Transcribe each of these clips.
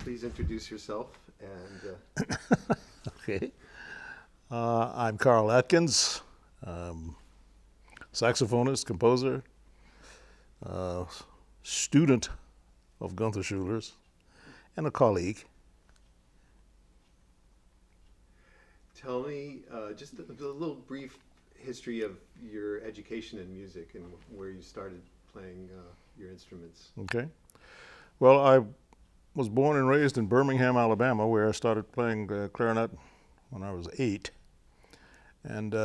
please introduce yourself and Okay. I'm Carl Atkins, saxophonist, composer, uh, student of Gunther Schuller's, and a colleague. tell me just a little brief history of your education in music and where you started playing your instruments. Okay. Well, I was born and raised in Birmingham, Alabama, where I started playing clarinet when I was 8. And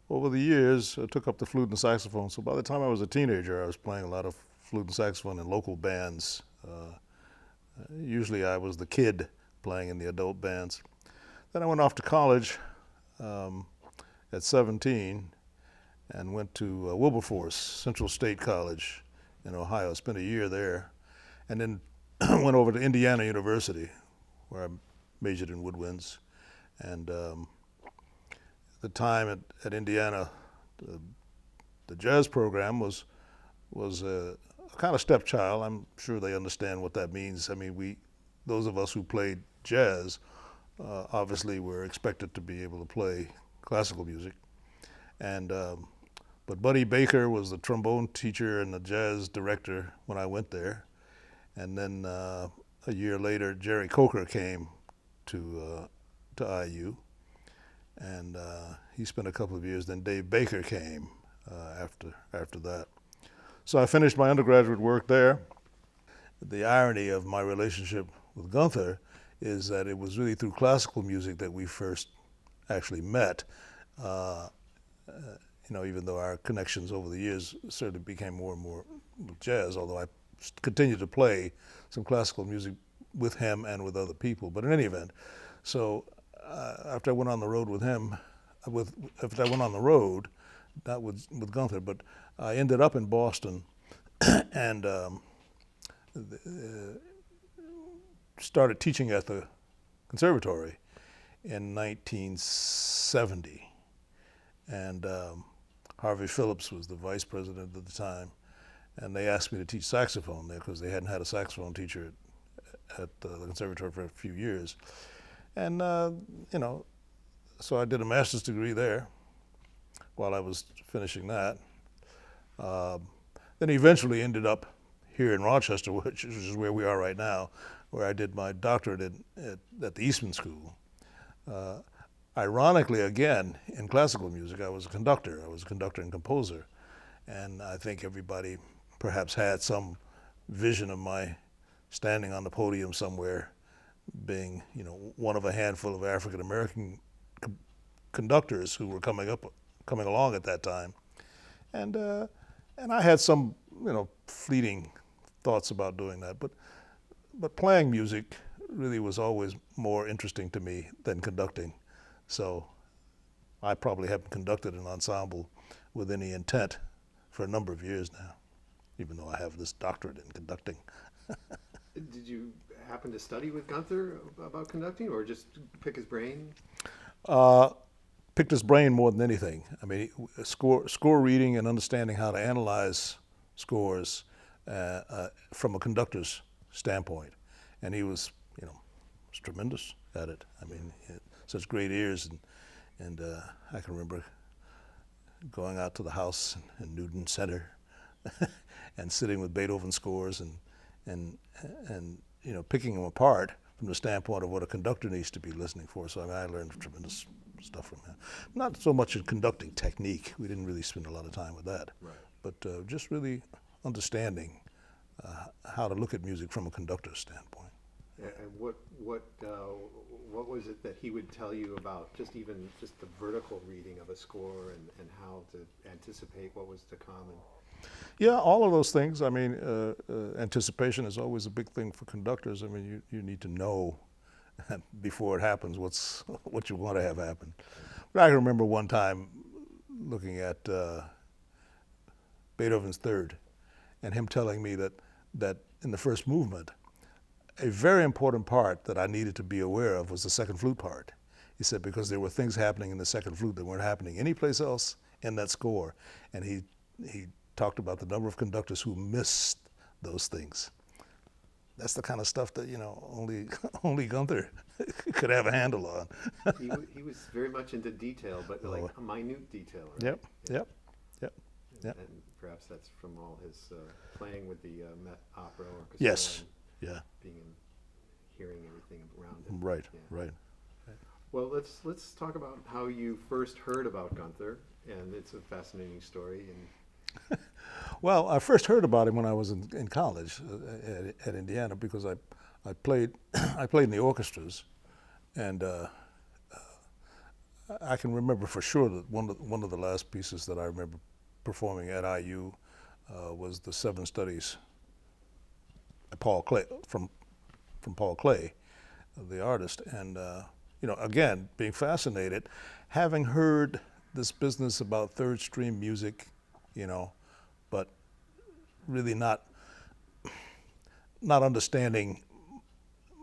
over the years, I took up the flute and saxophone. So by the time I was a teenager, I was playing a lot of flute and saxophone in local bands. Usually I was the kid playing in the adult bands. Then I went off to college um, at 17 and went to Wilberforce Central State College in Ohio. Spent a year there, and then went over to Indiana University, where I majored in woodwinds. And the time at Indiana, the jazz program was a kind of stepchild. I'm sure they understand what that means. I mean, those of us who played jazz, obviously were expected to be able to play classical music. And but Buddy Baker was the trombone teacher and the jazz director when I went there. And then a year later, Jerry Coker came to IU, and he spent a couple of years. Then Dave Baker came after that. So I finished my undergraduate work there. The irony of my relationship with Gunther is that it was really through classical music that we first actually met. Uh, Even though our connections over the years certainly became more and more with jazz, although I continued to play some classical music with him and with other people. But in any event, so after I went on the road with him, after I went on the road, not with Gunther, but I ended up in Boston and started teaching at the conservatory in 1970. And Harvey Phillips was the vice president at the time, and they asked me to teach saxophone there because they hadn't had a saxophone teacher at the conservatory for a few years. And so I did a master's degree there while I was finishing that. Then eventually ended up here in Rochester, which is where we are right now, where I did my doctorate at the Eastman School. Ironically, again, in classical music, I was a conductor. I was a conductor and composer. And I think everybody perhaps had some vision of my standing on the podium somewhere, being, one of a handful of African American conductors who were coming along at that time. And I had some, fleeting thoughts about doing that. But playing music really was always more interesting to me than conducting. So I probably haven't conducted an ensemble with any intent for a number of years now, even though I have this doctorate in conducting. Did you happen to study with Gunther about conducting, or just pick his brain? Uh, Picked his brain more than anything. I mean, score reading and understanding how to analyze scores from a conductor's standpoint, and he was, was tremendous at it. I mean, he had such great ears, and I can remember going out to the house in Newton Center and sitting with Beethoven scores and picking them apart from the standpoint of what a conductor needs to be listening for. So I mean, I learned tremendous stuff from him. Not so much in conducting technique. We didn't really spend a lot of time with that. Right. But just really understanding how to look at music from a conductor's standpoint. And what was it that he would tell you about just the vertical reading of a score and how to anticipate what was to come? Yeah, all of those things. I mean, anticipation is always a big thing for conductors. I mean, you need to know before it happens what you want to have happen. But I remember one time looking at Beethoven's Third, and him telling me that in the first movement, a very important part that I needed to be aware of was the second flute part. He said because there were things happening in the second flute that weren't happening anyplace else in that score, and he talked about the number of conductors who missed those things. that's the kind of stuff that, only only Gunther could have a handle on. He was very much into detail, but like a minute detail, right? Yep, yep, yep, yep. And perhaps that's from all his playing with the Met Opera Orchestra. Yes, and yeah, being in, hearing everything around him. right, Yeah. right. Well, let's talk about how you first heard about Gunther, and it's a fascinating story. And Well, I first heard about him when I was in college at Indiana because I played I played in the orchestras, and I can remember for sure that one of the last pieces that I remember performing at IU was the Seven Studies. Paul Clay from Paul Clay, the artist, and again being fascinated, having heard this business about third stream music, but really not understanding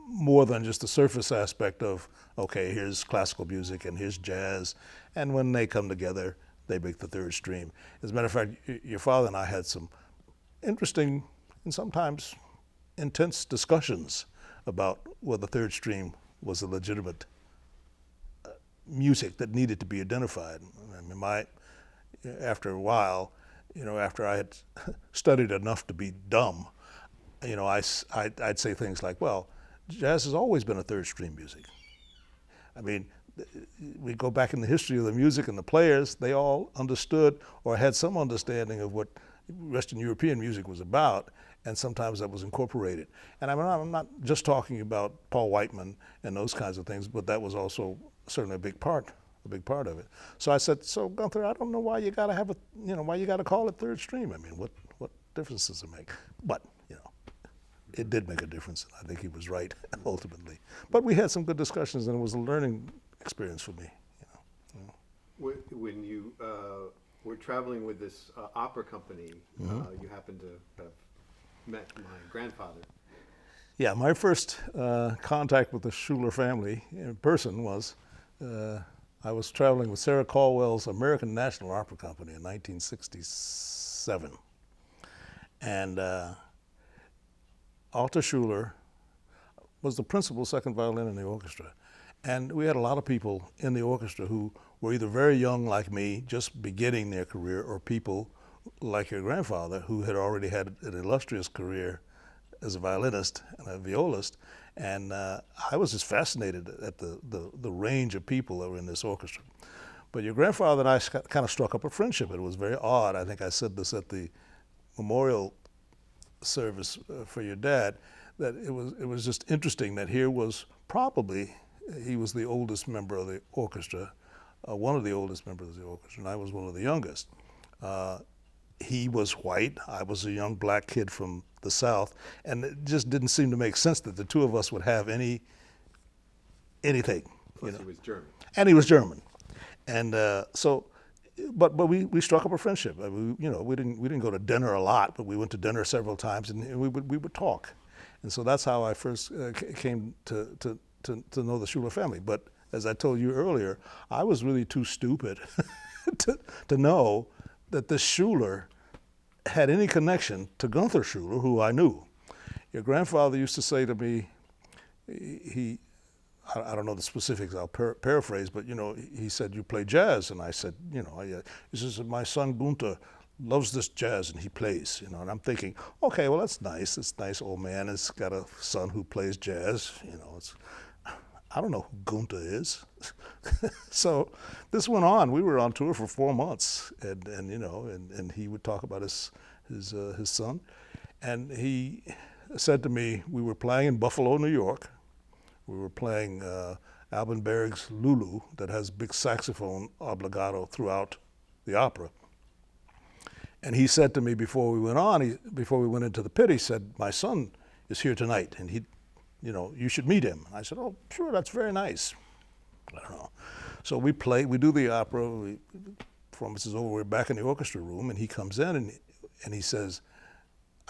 more than just the surface aspect of, okay, here's classical music and here's jazz, and when they come together, they make the third stream. As a matter of fact, your father and I had some interesting and sometimes intense discussions about whether third stream was a legitimate music that needed to be identified. I mean, after a while, after I had studied enough to be dumb, I'd say things like, well, jazz has always been a third stream music. I mean, we go back in the history of the music and the players, they all understood or had some understanding of what Western European music was about, and sometimes that was incorporated. And I'm not just talking about Paul Whiteman and those kinds of things, but that was also certainly a big part of it. So I said, so Gunther, I don't know why you gotta have why you gotta call it third stream. I mean, what difference does it make? But, it did make a difference, and I think he was right ultimately. But we had some good discussions, and it was a learning experience for me. when you were traveling with this opera company, you happened to have met my grandfather. Yeah, my first contact with the Schuller family in person was I was traveling with Sarah Caldwell's American National Opera Company in 1967. And Gunther Schuller was the principal second violin in the orchestra. And we had a lot of people in the orchestra who were either very young like me, just beginning their career, or people like your grandfather who had already had an illustrious career as a violinist and a violist. And I was just fascinated at the range of people that were in this orchestra. But your grandfather and I kind of struck up a friendship. It was very odd. I think I said this at the memorial service for your dad, that it was just interesting that here was probably, he was the oldest member of the orchestra, one of the oldest members of the orchestra, and I was one of the youngest. He was white, I was a young black kid from the South, and it just didn't seem to make sense that the two of us would have anything. Plus he was German. And he was German. And but we struck up a friendship. We didn't go to dinner a lot, but we went to dinner several times, and we would talk. And so that's how I first came to know the Schuller family. But as I told you earlier, I was really too stupid to know that this Schuller had any connection to Gunther Schuller, who I knew. Your grandfather used to say to me, I don't know the specifics, I'll paraphrase, but he said, you play jazz? And I said, he says, my son Gunther loves this jazz and he plays, and I'm thinking, okay, well that's nice. This nice old man has got a son who plays jazz, I don't know who Gunther is. So this went on. We were on tour for 4 months, and he would talk about his son, and he said to me, we were playing in Buffalo, New York. We were playing Alban Berg's Lulu that has big saxophone obbligato throughout the opera. And he said to me before we went into the pit, he said, my son is here tonight, and you should meet him. And I said, oh, sure, that's very nice. I don't know. So we do the opera, performance is over, we're back in the orchestra room, and he comes in and he says,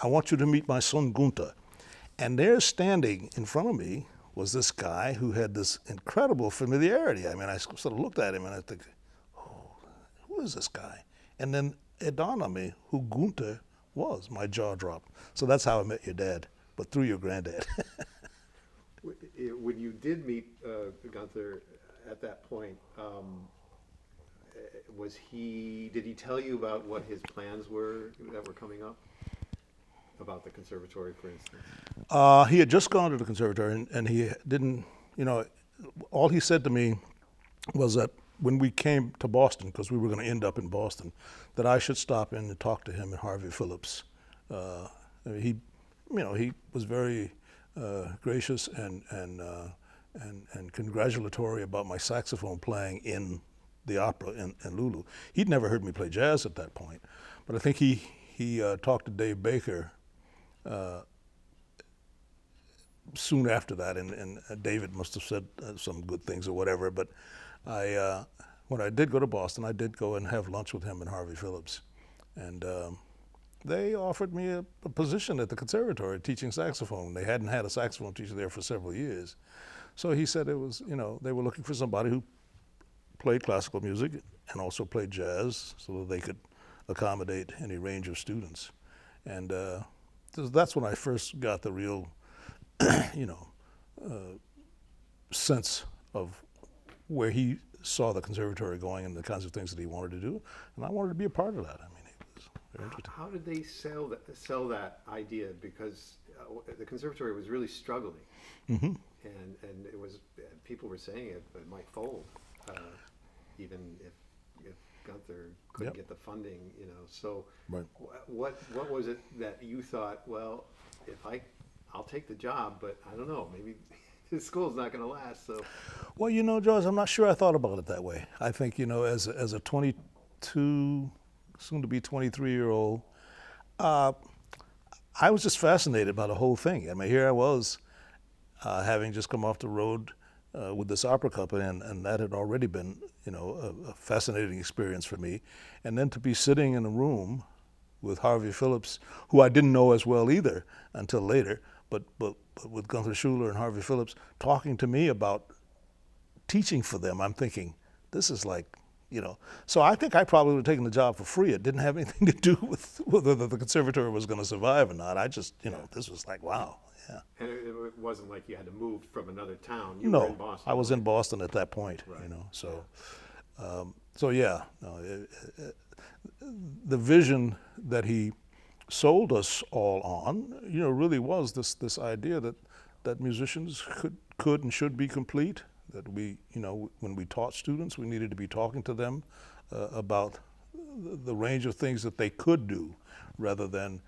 I want you to meet my son Gunther. And there standing in front of me was this guy who had this incredible familiarity. I mean, I sort of looked at him and I think, oh, who is this guy? And then it dawned on me who Gunther was. My jaw dropped. So that's how I met your dad. but through your granddad. When you did meet Gunther at that point, did he tell you about what his plans were that were coming up? About the conservatory, for instance? He had just gone to the conservatory, and he didn't, all he said to me was that when we came to Boston, because we were going to end up in Boston, that I should stop in and talk to him and Harvey Phillips. He was very gracious and congratulatory about my saxophone playing in the opera in Lulu. He'd never heard me play jazz at that point, but I think he talked to Dave Baker soon after that, and David must have said some good things or whatever. But when I did go to Boston, I did go and have lunch with him and Harvey Phillips, and they offered me a position at the conservatory teaching saxophone. They hadn't had a saxophone teacher there for several years, so he said it was, they were looking for somebody who played classical music and also played jazz, so that they could accommodate any range of students. And that's when I first got the real, sense of where he saw the conservatory going and the kinds of things that he wanted to do, and I wanted to be a part of that. I mean, it was very interesting. How did they sell that idea? Because the conservatory was really struggling, Mm-hmm. and it was, people were saying it might fold, even if Gunther couldn't Yep. get the funding, So Right. what was it that you thought? Well, if I'll take the job, but I don't know, maybe this school's not going to last. So, Well, George, I'm not sure I thought about it that way. I think, as a 22, soon to be 23-year-old, I was just fascinated by the whole thing. I mean, here I was, having just come off the road with this opera company, and that had already been, a fascinating experience for me. And then to be sitting in a room with Harvey Phillips, who I didn't know as well either until later, but with Gunther Schuller and Harvey Phillips talking to me about teaching for them, I'm thinking, this is like, So I think I probably would have taken the job for free. It didn't have anything to do with whether the conservatory was going to survive or not. I just, this was like, wow, yeah. and it wasn't like you had to move from another town. You were in Boston. I was in Boston at that point, Right. So, yeah, no, the vision that he sold us all on, really was this idea that musicians could and should be complete. That we, when we taught students, we needed to be talking to them about the range of things that they could do, rather than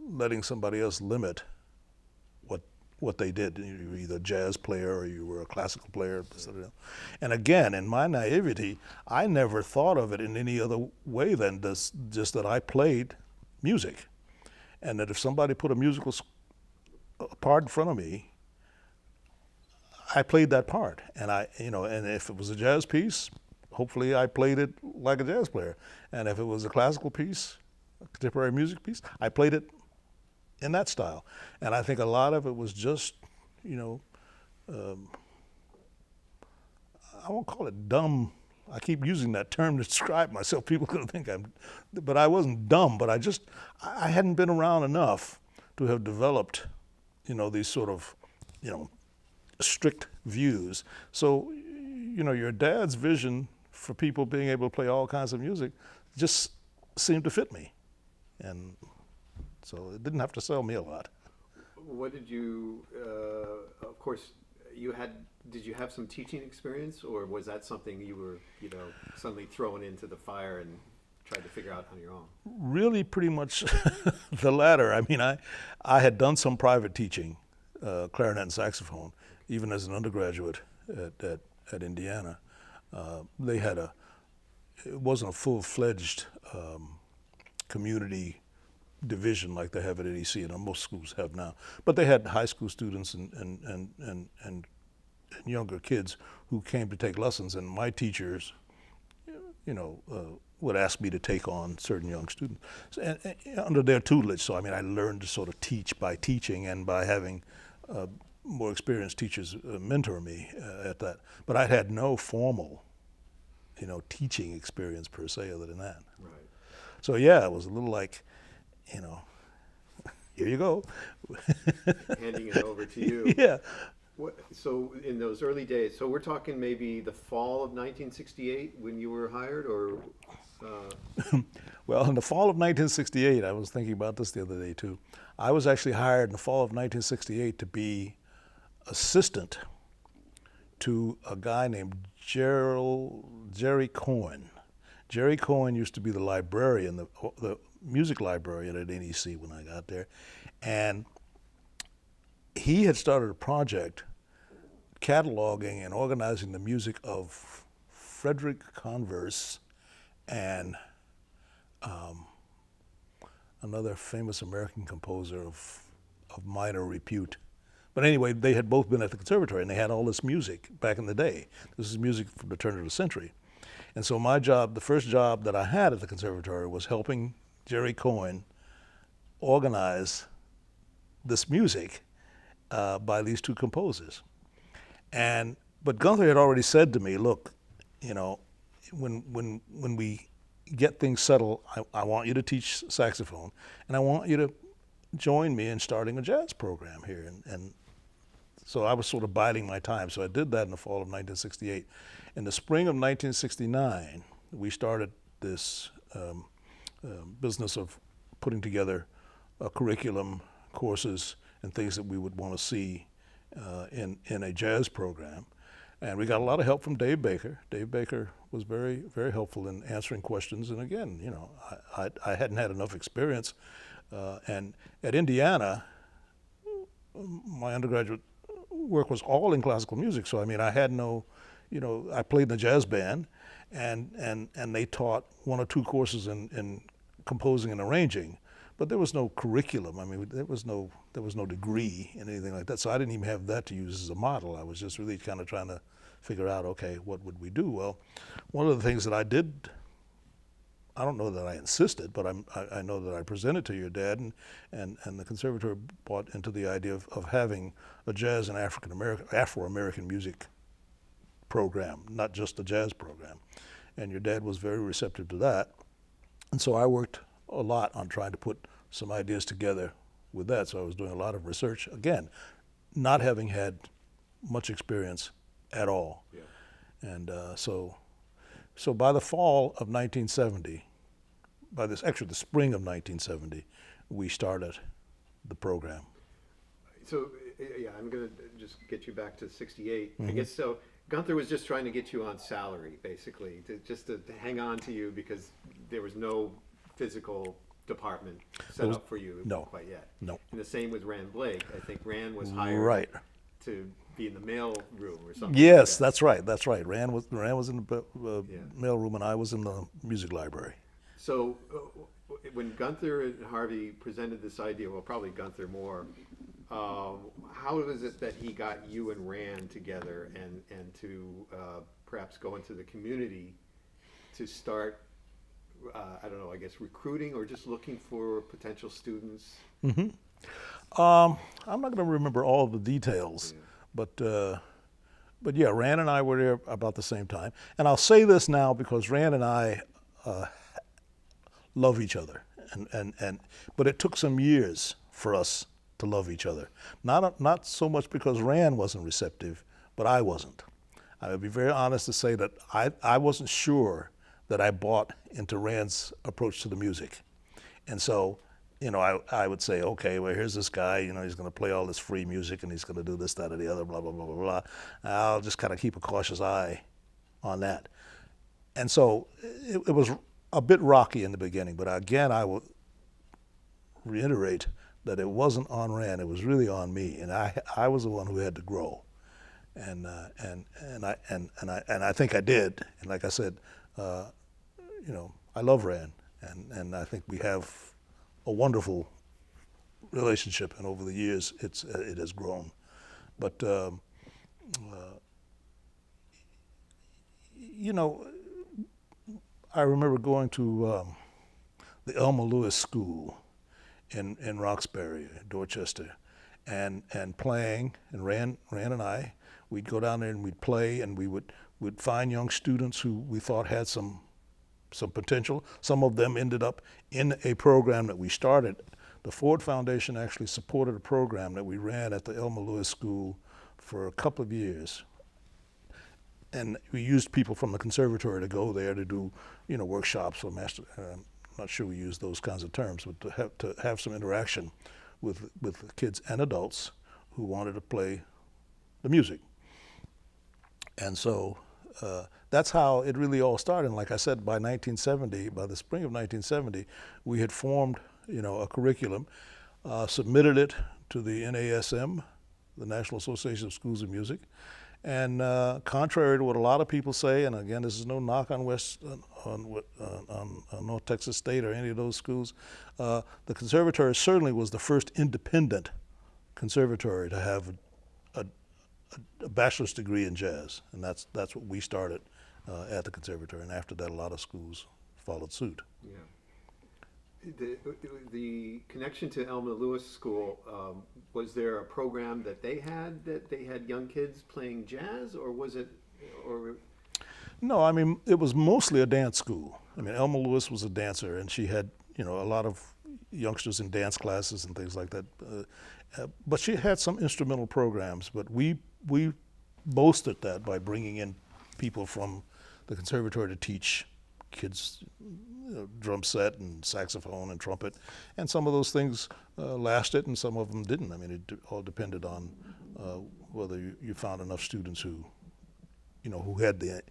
letting somebody else limit what they did. You were either a jazz player or you were a classical player. And again, in my naivety, I never thought of it in any other way than just that I played music, and that if somebody put a musical part in front of me, I played that part. And and if it was a jazz piece, hopefully I played it like a jazz player. And if it was a classical piece, a contemporary music piece, I played it in that style. And I think a lot of it was just, I won't call it dumb. I keep using that term to describe myself. People are going to think but I wasn't dumb, but I hadn't been around enough to have developed, these sort of, strict views. So, your dad's vision for people being able to play all kinds of music just seemed to fit me. And so it didn't have to sell me a lot. What did you, of course, did you have some teaching experience, or was that something you were, suddenly thrown into the fire and tried to figure out on your own? Really pretty much the latter. I mean, I had done some private teaching, clarinet and saxophone, even as an undergraduate at Indiana. They had it wasn't a full-fledged community division like they have at NEC, and most schools have now. But they had high school students and younger kids who came to take lessons, and my teachers, would ask me to take on certain young students and under their tutelage. So I mean, I learned to sort of teach by teaching and by having more experienced teachers mentor me at that. But I had no formal, teaching experience per se other than that. Right. So yeah, it was a little like, here you go. handing it over to you. Yeah. So in those early days, so we're talking maybe the fall of 1968 when you were hired, or Well, in the fall of 1968, I was thinking about this the other day too. I was actually hired in the fall of 1968 to be assistant to a guy named Jerry Cohen. Jerry Cohen used to be the librarian, the music librarian at NEC when I got there, and he had started a project cataloging and organizing the music of Frederick Converse and another famous American composer of minor repute. But anyway, they had both been at the conservatory and they had all this music back in the day. This is music from the turn of the century. And so my job, the first job that I had at the conservatory was helping Jerry Cohen organize this music by these two composers. But Gunther had already said to me, look, you know, when we get things settled, I want you to teach saxophone, and I want you to join me in starting a jazz program here. And so I was sort of biding my time. So I did that in the fall of 1968. In the spring of 1969, we started this business of putting together a curriculum, courses, and things that we would want to see in a jazz program. And we got a lot of help from Dave Baker. Dave Baker was very, very helpful in answering questions. And again, you know, I hadn't had enough experience. And at Indiana, my undergraduate work was all in classical music. So, I mean, I had no, you know, I played in a jazz band, and they taught one or two courses in composing and arranging. But there was no curriculum. I mean, there was no degree in anything like that. So I didn't even have that to use as a model. I was just really kind of trying to figure out, okay, what would we do? Well, one of the things that I did, I don't know that I insisted, but I know that I presented to your dad, and the conservatory bought into the idea of having a jazz and Afro-American music program, not just a jazz program. And your dad was very receptive to that. And so I worked a lot on trying to put some ideas together with that. So I was doing a lot of research, again, not having had much experience at all. yeah. And so by the fall of 1970, actually the spring of 1970, we started the program. So yeah, I'm gonna just get you back to '68. I Mhm. guess so. Gunther was just trying to get you on salary, basically, to hang on to you because there was no physical department set up for you no. quite yet. No. And the same with Rand Blake. I think Rand was hired Right. to be in the mail room or something. Yes, like that. that's right. Rand was in the Yeah. mail room, and I was in the music library. So when Gunther and Harvey presented this idea, well, probably Gunther more, how was it that he got you and Rand together and to perhaps go into the community to start, I don't know, I guess recruiting or just looking for potential students? I'm not going to remember all of the details, Yeah. but yeah, Rand and I were there about the same time. And I'll say this now because Rand and I love each other, but it took some years for us to love each other. Not so much because Rand wasn't receptive, but I wasn't. I would be very honest to say that I wasn't sure that I bought into Rand's approach to the music. And so, you know, I would say, okay, well, here's this guy, you know, he's going to play all this free music and he's going to do this, that, or the other, blah, blah, blah, blah, blah. I'll just kind of keep a cautious eye on that. And so it was a bit rocky in the beginning, but again, I will reiterate that it wasn't on Rand, it was really on me, and I was the one who had to grow. And I think I did. And like I said, you know, I love Rand, and I think we have a wonderful relationship. And over the years, it has grown. But you know, I remember going to the Elma Lewis School in Roxbury, Dorchester, and playing. And Rand and I, we'd go down there and we'd play, and we'd find young students who we thought had some potential. Some of them ended up in a program that we started the Ford Foundation actually supported a program that we ran at the Elma Lewis School for a couple of years. And we used people from the conservatory to go there to do, workshops or master. I'm not sure we used those kinds of terms, but to have some interaction with kids and adults who wanted to play the music. And so that's how it really all started. And like I said, by the spring of 1970, we had formed, a curriculum, submitted it to the NASM, the National Association of Schools of Music. And contrary to what a lot of people say, and again, this is no knock on North Texas State or any of those schools, the conservatory certainly was the first independent conservatory to have a bachelor's degree in jazz, and that's what we started at the conservatory. And after that, a lot of schools followed suit. Yeah. The connection to Elma Lewis School, was there a program that they had young kids playing jazz, or was it, or? No, I mean, it was mostly a dance school. I mean, Elma Lewis was a dancer, and she had, a lot of youngsters in dance classes and things like that. But she had some instrumental programs, but we boasted that by bringing in people from the conservatory to teach kids drum set and saxophone and trumpet, and some of those things lasted and some of them didn't. I mean, it all depended on whether you found enough students who had the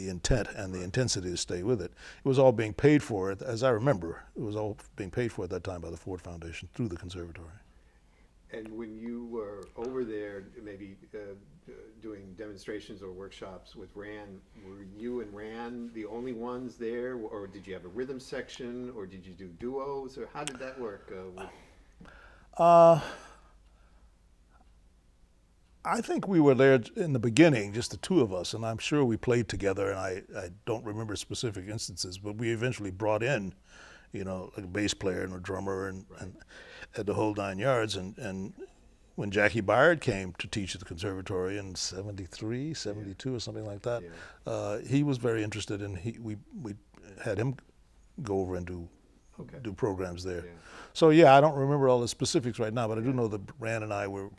intent and the intensity to stay with it. It was all being paid for, as I remember, it was all being paid for at that time by the Ford Foundation through the conservatory. And when you were over there, maybe doing demonstrations or workshops with Ran, were you and Ran the only ones there, or did you have a rhythm section, or did you do duos, or how did that work? I think we were there in the beginning, just the two of us, and I'm sure we played together, and I don't remember specific instances, but we eventually brought in, like a bass player and a drummer and the whole 9 yards. And when Jackie Byard came to teach at the conservatory in 73, 72 or something like that, he was very interested, and we had him go over and do programs there. Yeah. So I don't remember all the specifics right now, but I do know that Rand and I were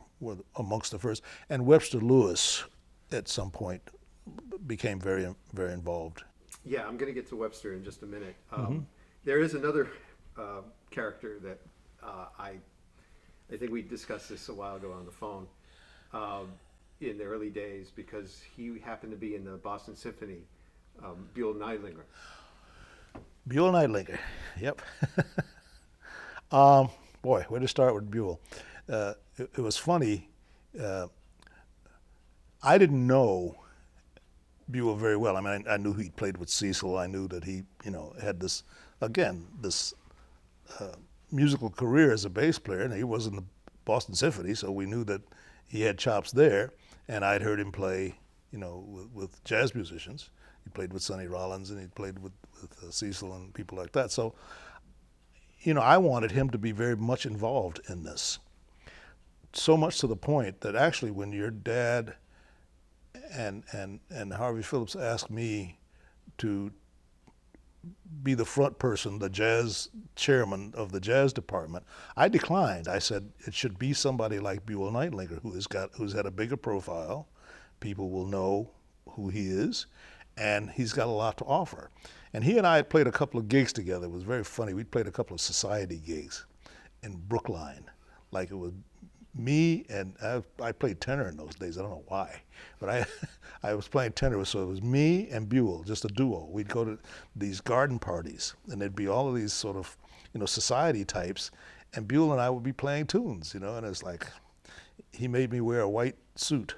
amongst the first, and Webster Lewis at some point became very, very involved. Yeah, I'm going to get to Webster in just a minute. There is another character that I think we discussed this a while ago on the phone in the early days, because he happened to be in the Boston Symphony, Buell Neidlinger. Buell Neidlinger, yep. Boy, where to start with Buell? It was funny. I didn't know Buell very well. I mean, I knew he played with Cecil. I knew that he, had this musical career as a bass player, and he was in the Boston Symphony, so we knew that he had chops there. And I'd heard him play, with jazz musicians. He played with Sonny Rollins, and he played with Cecil and people like that. So, I wanted him to be very much involved in this. So much to the point that actually when your dad and Harvey Phillips asked me to be the front person, the jazz chairman of the jazz department, I declined. I said it should be somebody like Buell Neidlinger, who's had a bigger profile. People will know who he is, and he's got a lot to offer. And he and I had played a couple of gigs together. It was very funny. We played a couple of society gigs in Brookline. Like, it was me, and I played tenor in those days. I don't know why, but I was playing tenor, so it was me and Buell, just a duo. We'd go to these garden parties, and there'd be all of these sort of, society types, and Buell and I would be playing tunes, and it's like, he made me wear a white suit.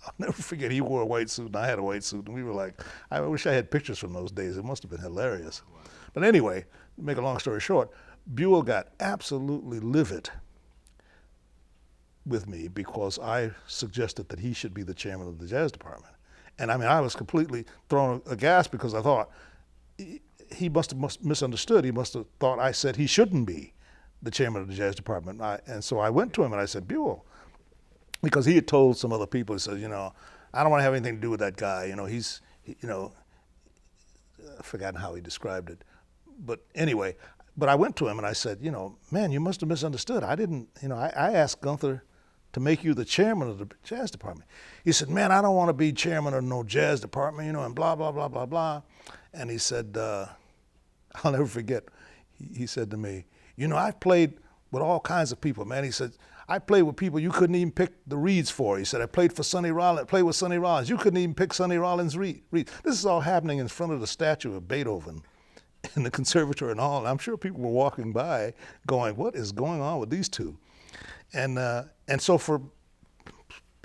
I'll never forget, he wore a white suit and I had a white suit, and we were like, I wish I had pictures from those days. It must have been hilarious. Wow. But anyway, to make a long story short, Buell got absolutely livid with me because I suggested that he should be the chairman of the jazz department. And I mean, I was completely thrown aghast because I thought he must have misunderstood. He must have thought I said he shouldn't be the chairman of the jazz department. And so I went to him and I said, Buell, because he had told some other people, he said, I don't want to have anything to do with that guy. I've forgotten how he described it. But anyway, but I went to him and I said, man, you must have misunderstood. I didn't, I asked Gunther to make you the chairman of the jazz department. He said, man, I don't want to be chairman of no jazz department, and blah, blah, blah, blah, blah. And he said, I'll never forget, he said to me, I've played with all kinds of people, man. He said, I played with people you couldn't even pick the reeds for. He said, I played with Sonny Rollins. You couldn't even pick Sonny Rollins' reeds. This is all happening in front of the statue of Beethoven in the conservatory and all. And I'm sure people were walking by going, what is going on with these two? And so for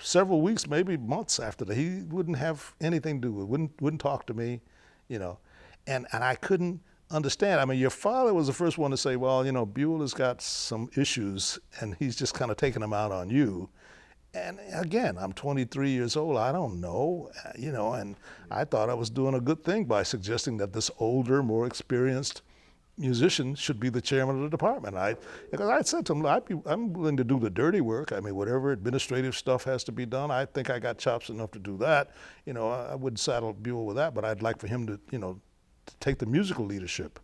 several weeks, maybe months after that, he wouldn't have anything to do with it, wouldn't talk to me, and I couldn't understand. I mean, your father was the first one to say, well, Buell has got some issues and he's just kind of taking them out on you. And again, I'm 23 years old. I don't know, and I thought I was doing a good thing by suggesting that this older, more experienced musician should be the chairman of the department. Because I said to him, I'm willing to do the dirty work. I mean, whatever administrative stuff has to be done, I think I got chops enough to do that. I wouldn't saddle Buell with that, but I'd like for him to, to take the musical leadership.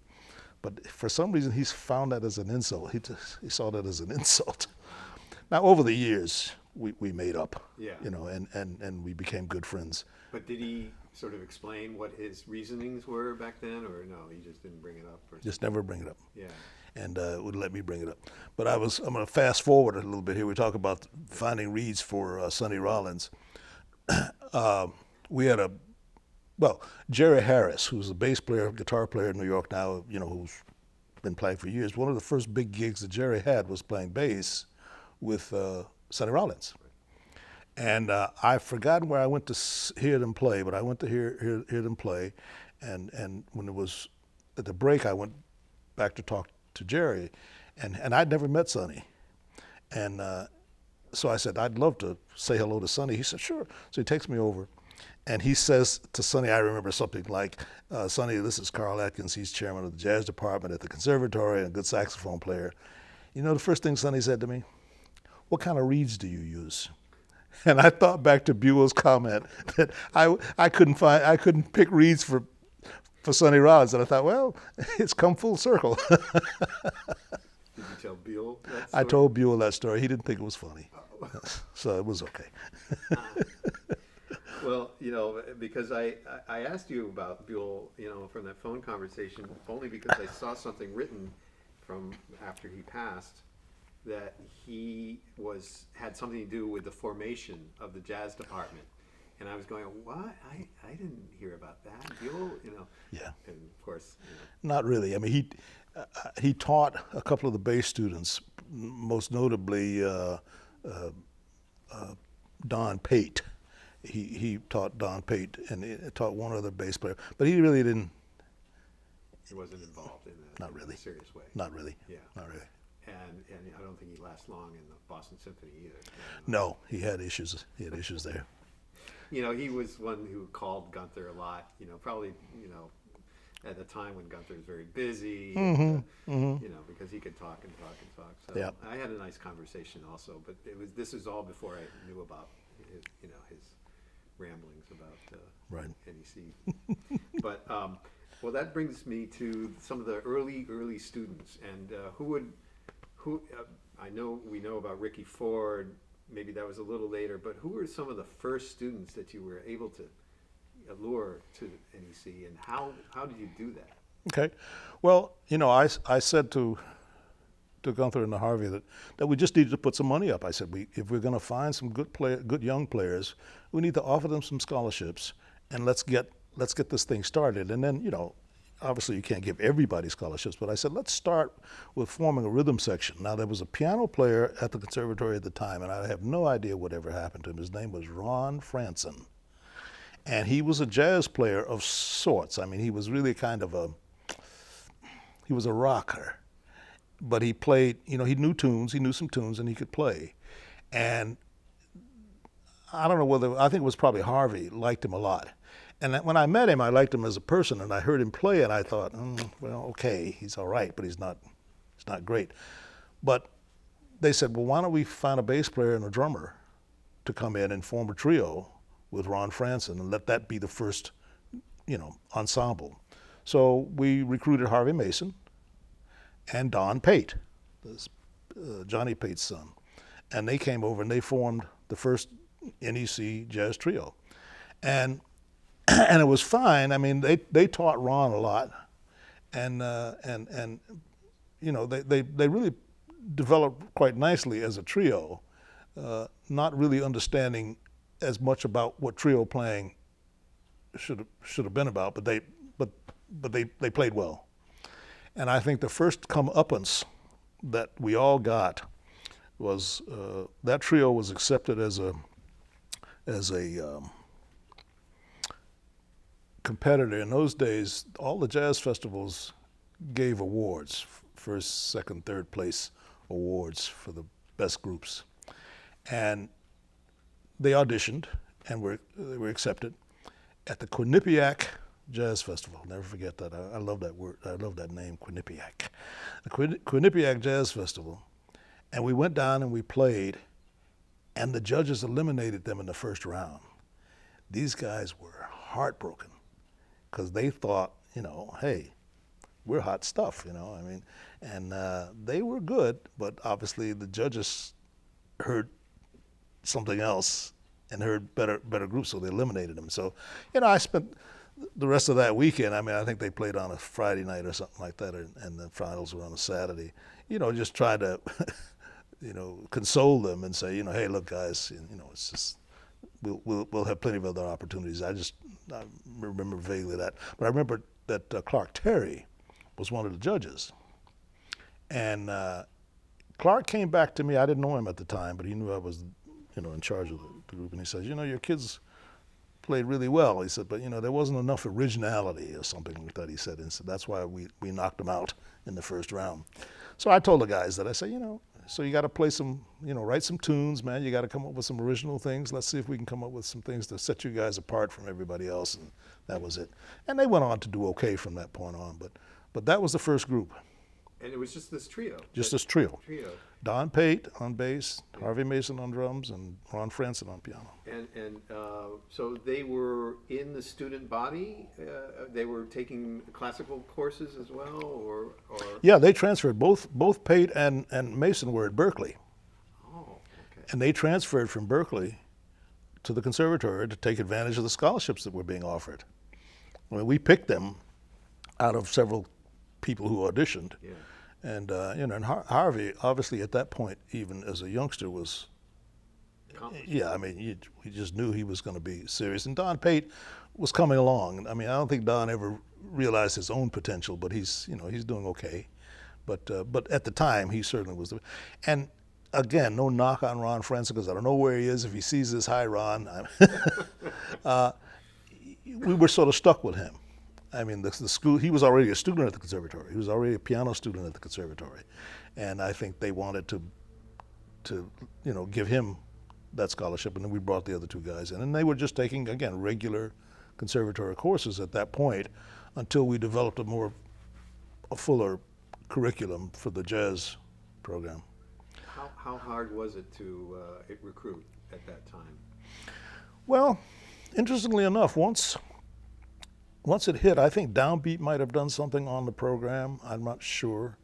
But for some reason, he's found that as an insult. He saw that as an insult. Now, over the years, we made up, Yeah. and we became good friends. But did he sort of explain what his reasonings were back then, or no, he just didn't bring it up? Or Just never bring it up. Yeah. And wouldn't let me bring it up. But I'm going to fast forward a little bit here. We talk about finding reeds for Sonny Rollins. We had Jerry Harris, who's a bass player, guitar player in New York now, who's been playing for years. One of the first big gigs that Jerry had was playing bass with Sonny Rollins. And I've forgotten where I went to hear them play, but I went to hear them play. And when it was at the break, I went back to talk to Jerry. And I'd never met Sonny. And so I said, I'd love to say hello to Sonny. He said, sure. So he takes me over. And he says to Sonny, I remember something like, Sonny, this is Carl Atkins. He's chairman of the jazz department at the conservatory and a good saxophone player. The first thing Sonny said to me, what kind of reeds do you use? And I thought back to Buell's comment that I couldn't pick reeds for Sonny Rollins. And I thought, well, it's come full circle. Did you tell Buell that story? I told Buell that story. He didn't think it was funny. So it was okay. Well, because I asked you about Buell, from that phone conversation, only because I saw something written from after he passed that he had something to do with the formation of the jazz department. And I was going, what? I didn't hear about that. Buell, Yeah. And of course, Not really. I mean, he taught a couple of the bass students, most notably Don Pate. He taught Don Pate and he taught one other bass player, but he really didn't. he wasn't involved in Not really. a serious way. Not really. Yeah. Not really. And I don't think he lasts long in the Boston Symphony either. No, he had issues. He had issues there. He was one who called Gunther a lot, probably, at the time when Gunther was very busy, because he could talk and talk and talk. So Yeah. I had a nice conversation also, but this was all before I knew about his, his ramblings about Right. NEC. But, well, that brings me to some of the early students, and I know we know about Ricky Ford. Maybe that was a little later, but who were some of the first students that you were able to allure to NEC, and how did you do that? Okay. Well, I said to Gunther and to Harvey that we just needed to put some money up. I said, if we're going to find some good young players, we need to offer them some scholarships, and let's get this thing started. And then, obviously you can't give everybody scholarships, but I said, let's start with forming a rhythm section. Now, there was a piano player at the conservatory at the time, and I have no idea whatever happened to him. His name was Ron Franson. And he was a jazz player of sorts. I mean, he was really he was a rocker. But he played, he knew tunes, he knew some tunes, and he could play. And I don't know I think it was probably Harvey liked him a lot. And when I met him, I liked him as a person, and I heard him play, and I thought, well, okay, he's all right, but he's not great. But they said, well, why don't we find a bass player and a drummer to come in and form a trio with Ron Franson and let that be the first, ensemble. So we recruited Harvey Mason, and Don Pate, Johnny Pate's son. And they came over and they formed the first NEC jazz trio. And and it was fine. I mean, they taught Ron a lot, and you know they really developed quite nicely as a trio, not really understanding as much about what trio playing should have been about, but they played well. And I think the first comeuppance that we all got was that trio was accepted as a competitor. In those days, all the jazz festivals gave awards, first, second, third place awards for the best groups. And they auditioned and they were accepted at the Quinnipiac Jazz Festival. Never forget that. I love that word. I love that name, Quinnipiac. The Quinnipiac Jazz Festival. And we went down and we played, and the judges eliminated them in the first round. These guys were heartbroken because they thought, you know, hey, we're hot stuff, you know. I mean, and they were good, but obviously the judges heard something else and heard better groups, so they eliminated them. So, you know, I spent the rest of that weekend. I mean, I think they played on a Friday night or something like that, and the finals were on a Saturday. You know, just try to, you know, console them and say, you know, hey, look, guys, you know, it's just we'll have plenty of other opportunities. I remember vaguely that, but I remember that Clark Terry was one of the judges, and Clark came back to me. I didn't know him at the time, but he knew I was, you know, in charge of the group, and he says, you know, your kids played really well. He said, but you know, there wasn't enough originality or something like that. He said, and so that's why we knocked them out in the first round. So I told the guys that, I said, you know, so you got to play some, you know, write some tunes, man. You got to come up with some original things. Let's see if we can come up with some things to set you guys apart from everybody else. And that was it. And they went on to do okay from that point on. But that was the first group. And it was just this trio. Just this trio. Trio. Don Pate on bass, Harvey Mason on drums, and Ron Franson on piano. And so they were in the student body. They were taking classical courses as well, or yeah, they transferred. Both Pate and Mason were at Berkeley. Oh, okay. And they transferred from Berkeley to the conservatory to take advantage of the scholarships that were being offered. I mean, we picked them out of several people who auditioned. Yeah. And you know, and Harvey, obviously at that point, even as a youngster, was, yeah, I mean, we just knew he was going to be serious. And Don Pate was coming along. I mean, I don't think Don ever realized his own potential, but he's, you know, he's doing okay. But at the time, he certainly was. And again, no knock on Ron Franson, because I don't know where he is. If he sees this, hi, Ron. We were sort of stuck with him. I mean, the school, he was already a student at the conservatory. He was already a piano student at the conservatory. And I think they wanted to you know, give him that scholarship, and then we brought the other two guys in. And they were just taking, again, regular conservatory courses at that point until we developed a fuller curriculum for the jazz program. How hard was it to recruit at that time? Well, interestingly enough, once it hit, I think Downbeat might have done something on the program. I'm not sure,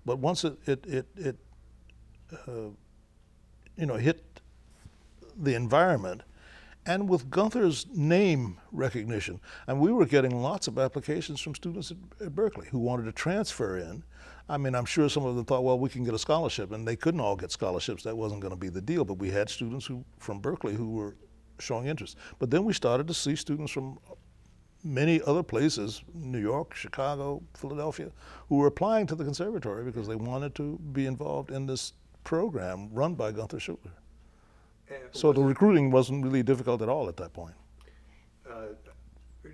but once it you know, hit the environment, and with Gunther's name recognition, and we were getting lots of applications from students at Berkeley who wanted to transfer in. I mean, I'm sure some of them thought, well, we can get a scholarship, and they couldn't all get scholarships. That wasn't going to be the deal, but we had students from Berkeley who were showing interest. But then we started to see students from many other places, New York, Chicago, Philadelphia, who were applying to the conservatory because they wanted to be involved in this program run by Gunther Schuller. So the recruiting wasn't really difficult at all at that point.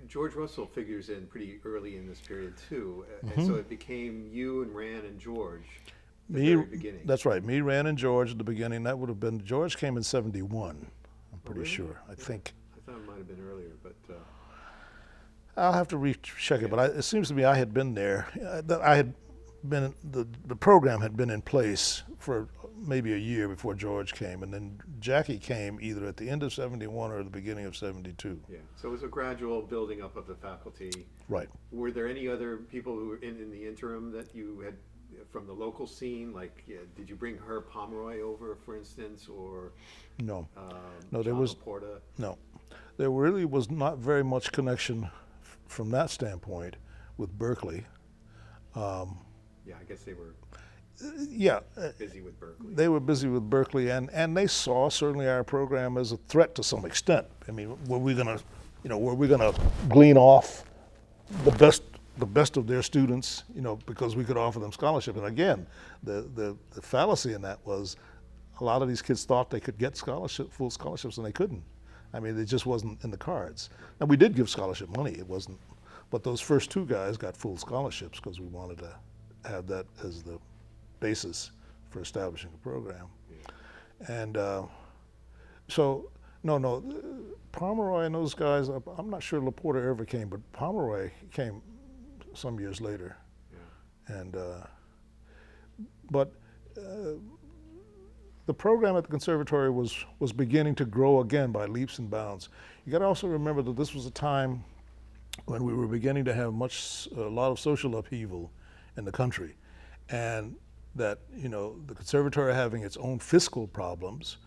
George Russell figures in pretty early in this period too, and so it became you and Ran and George at the very beginning. That's right, me, Ran, and George at the beginning. That would have been, George came in '71, I'm pretty sure, I think. I thought it might have been earlier, but... I'll have to recheck it, but it seems to me I had been there. I had been, the program had been in place for maybe a year before George came, and then Jackie came either at the end of '71 or the beginning of '72. Yeah, so it was a gradual building up of the faculty. Right. Were there any other people who were in the interim that you had from the local scene? Like, did you bring her Pomeroy over, for instance, or No, um, no, there John was Laporta? no, there really was not very much connection from that standpoint with Berkeley. Yeah, I guess they were Yeah, busy with Berkeley. they were busy with Berkeley, and they saw certainly our program as a threat to some extent. I mean, were we gonna glean off the best of their students, because we could offer them scholarship? And again, the fallacy in that was a lot of these kids thought they could get full scholarships, and they couldn't. I mean, it just wasn't in the cards. And we did give scholarship money. It wasn't, but those first two guys got full scholarships because we wanted to have that as the basis for establishing a program. And so, no, Pomeroy and those guys, I'm not sure Laporta ever came, but Pomeroy came some years later. Yeah. And, but the program at the conservatory was beginning to grow again by leaps and bounds. You got to also remember that this was a time when we were beginning to have a lot of social upheaval in the country, and that the conservatory having its own fiscal problems,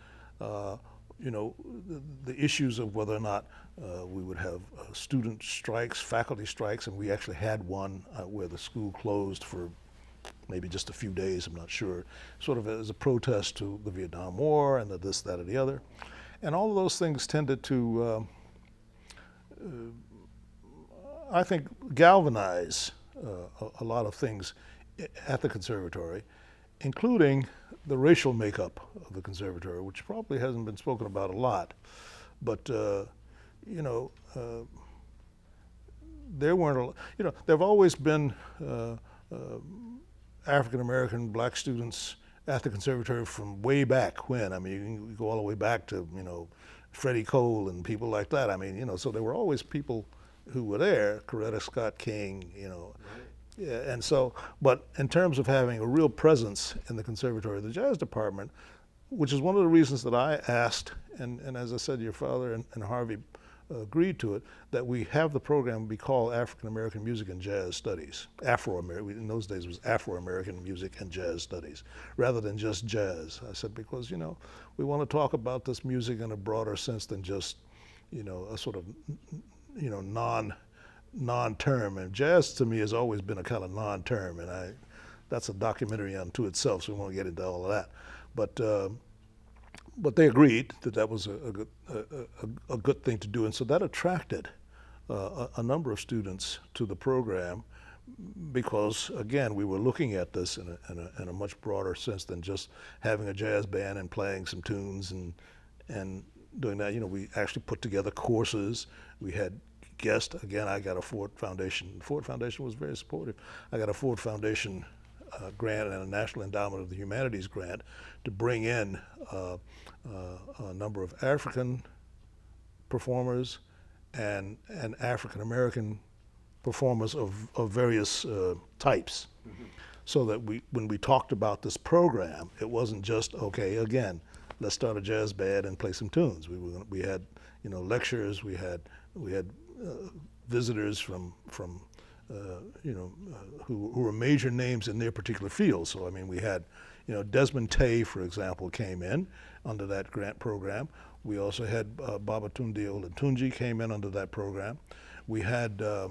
the issues of whether or not we would have student strikes, faculty strikes, and we actually had one where the school closed for maybe just a few days, I'm not sure, sort of as a protest to the Vietnam War and the this, that, or the other. And all of those things tended to, I think, galvanize a lot of things at the conservatory, including the racial makeup of the conservatory, which probably hasn't been spoken about a lot. But, there weren't, there have always been African American black students at the conservatory from way back when. I mean, you can go all the way back to, Freddie Cole and people like that. I mean, so there were always people who were there, Coretta Scott King, Right. Yeah, and so, but in terms of having a real presence in the conservatory, the jazz department, which is one of the reasons that I asked, and as I said, your father and Harvey agreed to it, that we have the program be called African American Music and Jazz Studies. Afro-American, in those days it was Afro-American Music and Jazz Studies, rather than just jazz. I said, because, we want to talk about this music in a broader sense than just, a sort of, non-term. And jazz to me has always been a kind of non-term, and that's a documentary unto itself, so we won't get into all of that. But they agreed that was a good thing to do, and so that attracted a number of students to the program, because again, we were looking at this in a much broader sense than just having a jazz band and playing some tunes and doing that. We actually put together courses. We had guests. Again, I got a Ford Foundation. The Ford Foundation was very supportive. I got a Ford Foundation grant and a National Endowment of the Humanities grant to bring in a number of African performers and African American performers of various types. Mm-hmm. So that when we talked about this program, it wasn't just, okay, again, let's start a jazz band and play some tunes. We had lectures. We had visitors from who were major names in their particular field. So I mean, we had Desmond Tay, for example, came in under that grant program. We also had Babatunde Olatunji came in under that program. We had I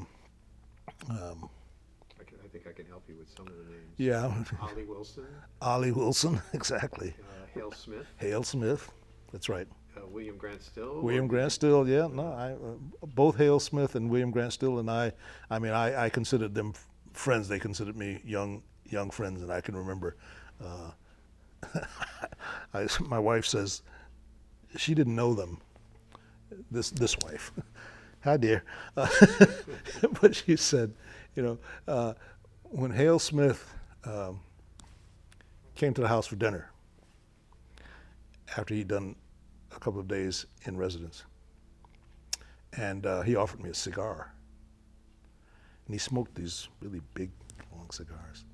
think I can help you with some of the names. Yeah. Ollie Wilson. Ollie Wilson, exactly. Hale Smith. Hale Smith, that's right. William Grant Still. William Grant Still, yeah. No, both Hale Smith and William Grant Still and I mean, I considered them friends. They considered me young friends, and I can remember. My wife says she didn't know them. This wife, hi dear, but she said, when Hale Smith came to the house for dinner after he'd done a couple of days in residence, and he offered me a cigar, and he smoked these really big, long cigars.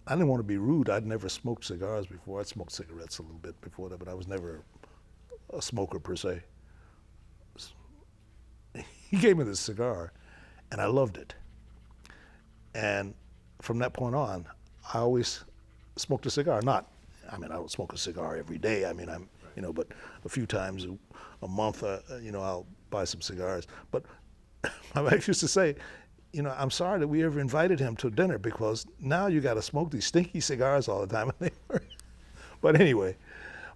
I didn't want to be rude. I'd never smoked cigars before. I'd smoked cigarettes a little bit before that, but I was never a smoker per se. He gave me this cigar, and I loved it. And from that point on, I always smoked a cigar. I don't smoke a cigar every day. But a few times a month, I'll buy some cigars. But my wife used to say, I'm sorry that we ever invited him to dinner because now you got to smoke these stinky cigars all the time. But anyway,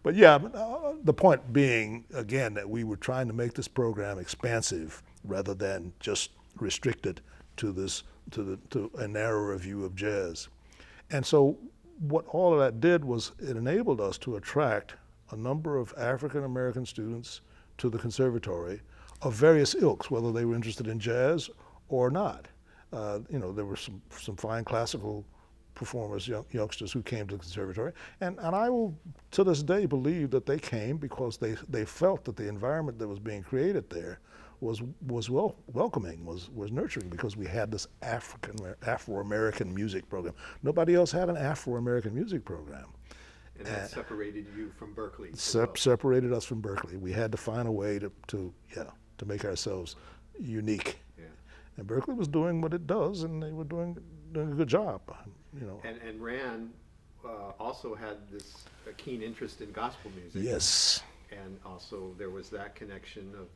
the point being, again, that we were trying to make this program expansive rather than just restricted to a narrower view of jazz. And so what all of that did was it enabled us to attract a number of African American students to the conservatory of various ilks, whether they were interested in jazz or not. There were some fine classical performers, youngsters who came to the conservatory, and I will to this day believe that they came because they felt that the environment that was being created there was welcoming, was nurturing, because we had this Afro-American music program. Nobody else had an Afro-American music program. And that separated you from Berkeley. Separated us from Berkeley. We had to find a way to make ourselves unique. Yeah. And Berkeley was doing what it does, and they were doing a good job. And Rand also had a keen interest in gospel music. Yes. And also there was that connection of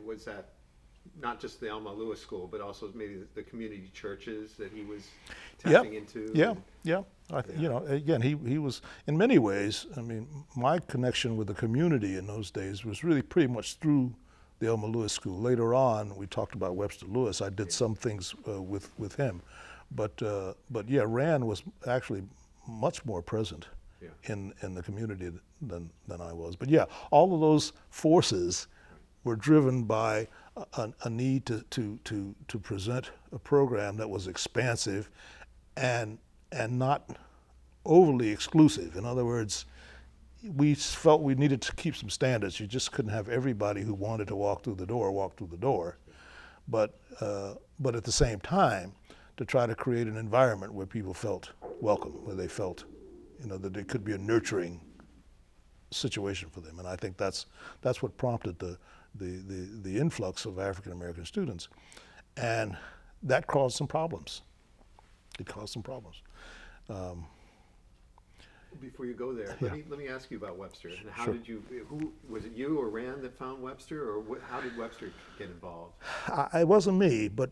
was that not just the Alma Lewis School, but also maybe the community churches that he was tapping into. Yeah. Again, he was, in many ways, my connection with the community in those days was really pretty much through the Alma Lewis School. Later on, we talked about Webster Lewis. I did some things with him. But Rand was actually much more present in the community than I was. But all of those forces were driven by a need to present a program that was expansive and not overly exclusive. In other words, we felt we needed to keep some standards. You just couldn't have everybody who wanted to walk through the door. But at the same time, to try to create an environment where people felt welcome, where they felt, that it could be a nurturing situation for them. And I think that's what prompted the influx of African American students, and that caused some problems. It caused some problems. Before you go there, let me ask you about Webster. And how Sure. did you? Who was it? You or Rand that found Webster, or how did Webster get involved? It wasn't me, but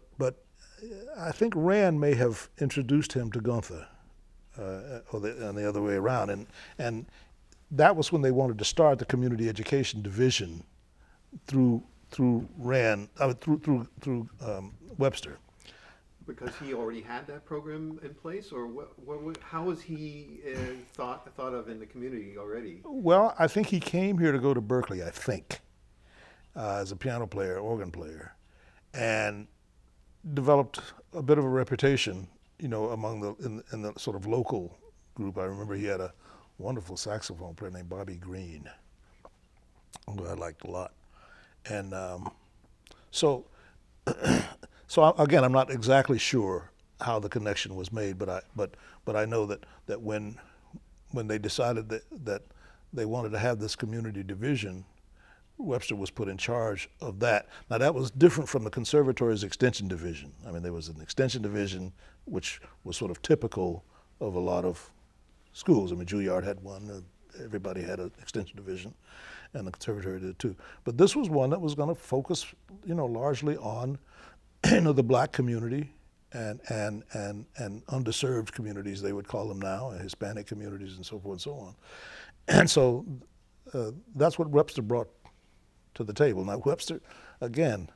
I think Rand may have introduced him to Gunther, or the other way around, and that was when they wanted to start the community education division through Rand, through Webster. Because he already had that program in place, or how was he thought of in the community already? Well, I think he came here to go to Berkeley, I think, as a piano player, organ player, and developed a bit of a reputation, among in the sort of local group. I remember he had a wonderful saxophone player named Bobby Green, who I liked a lot. And so again, I'm not exactly sure how the connection was made, but I know that when they decided that they wanted to have this community division, Webster was put in charge of that. Now that was different from the conservatory's extension division. There was an extension division which was sort of typical of a lot of schools. Juilliard had one, everybody had an extension division, and the conservatory did too. But this was one that was going to focus, largely on, the black community and underserved communities, they would call them now, Hispanic communities and so forth and so on. And so that's what Webster brought to the table. Now Webster, again,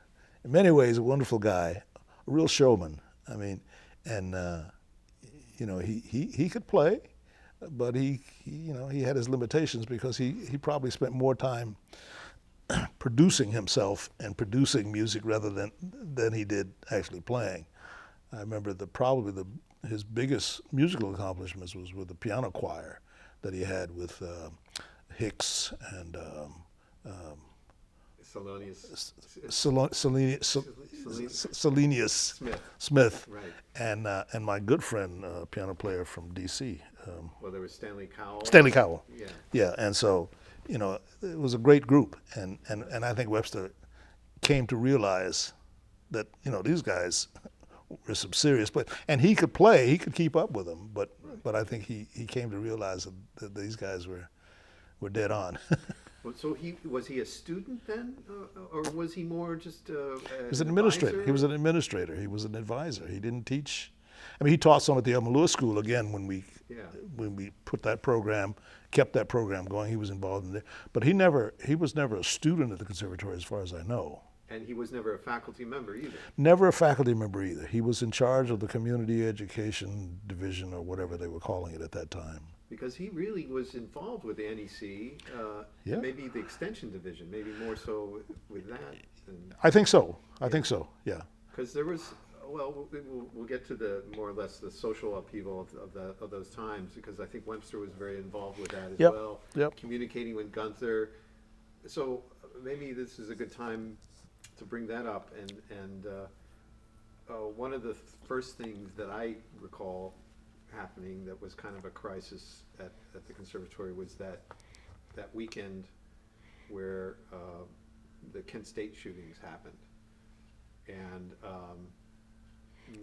in many ways a wonderful guy, a real showman. He could play, but he had his limitations because he probably spent more time producing himself and producing music rather than he did actually playing. I remember his biggest musical accomplishments was with the piano choir that he had with Hicks and Selenius Smith, right. And my good friend, piano player from D.C. Well, there was Stanley Cowell. Stanley Cowell. Yeah. And so, it was a great group, and I think Webster came to realize that these guys were some serious players, and he could play, he could keep up with them, but but I think he came to realize that these guys were dead on. Well, so was he a student then, or was he more just He an was an administrator. He was an administrator. He was an advisor. He didn't teach. I mean, he taught some at the Elmer Lewis School again when we put that program, kept that program going. He was involved in it, but he was never a student at the conservatory, as far as I know. And he was never a faculty member either. Never a faculty member either. He was in charge of the community education division, or whatever they were calling it at that time. Because he really was involved with the NEC, Yeah. maybe the extension division, maybe more so with that. I think so. I think so. Yeah. Because there was, well, we'll get to the more or less the social upheaval of those times, because I think Webster was very involved with that as Yep. well. Yep. Communicating with Gunther. So maybe this is a good time to bring that up. And one of the first things that I recall happening that was kind of a crisis at the conservatory was that weekend where the Kent State shootings happened. And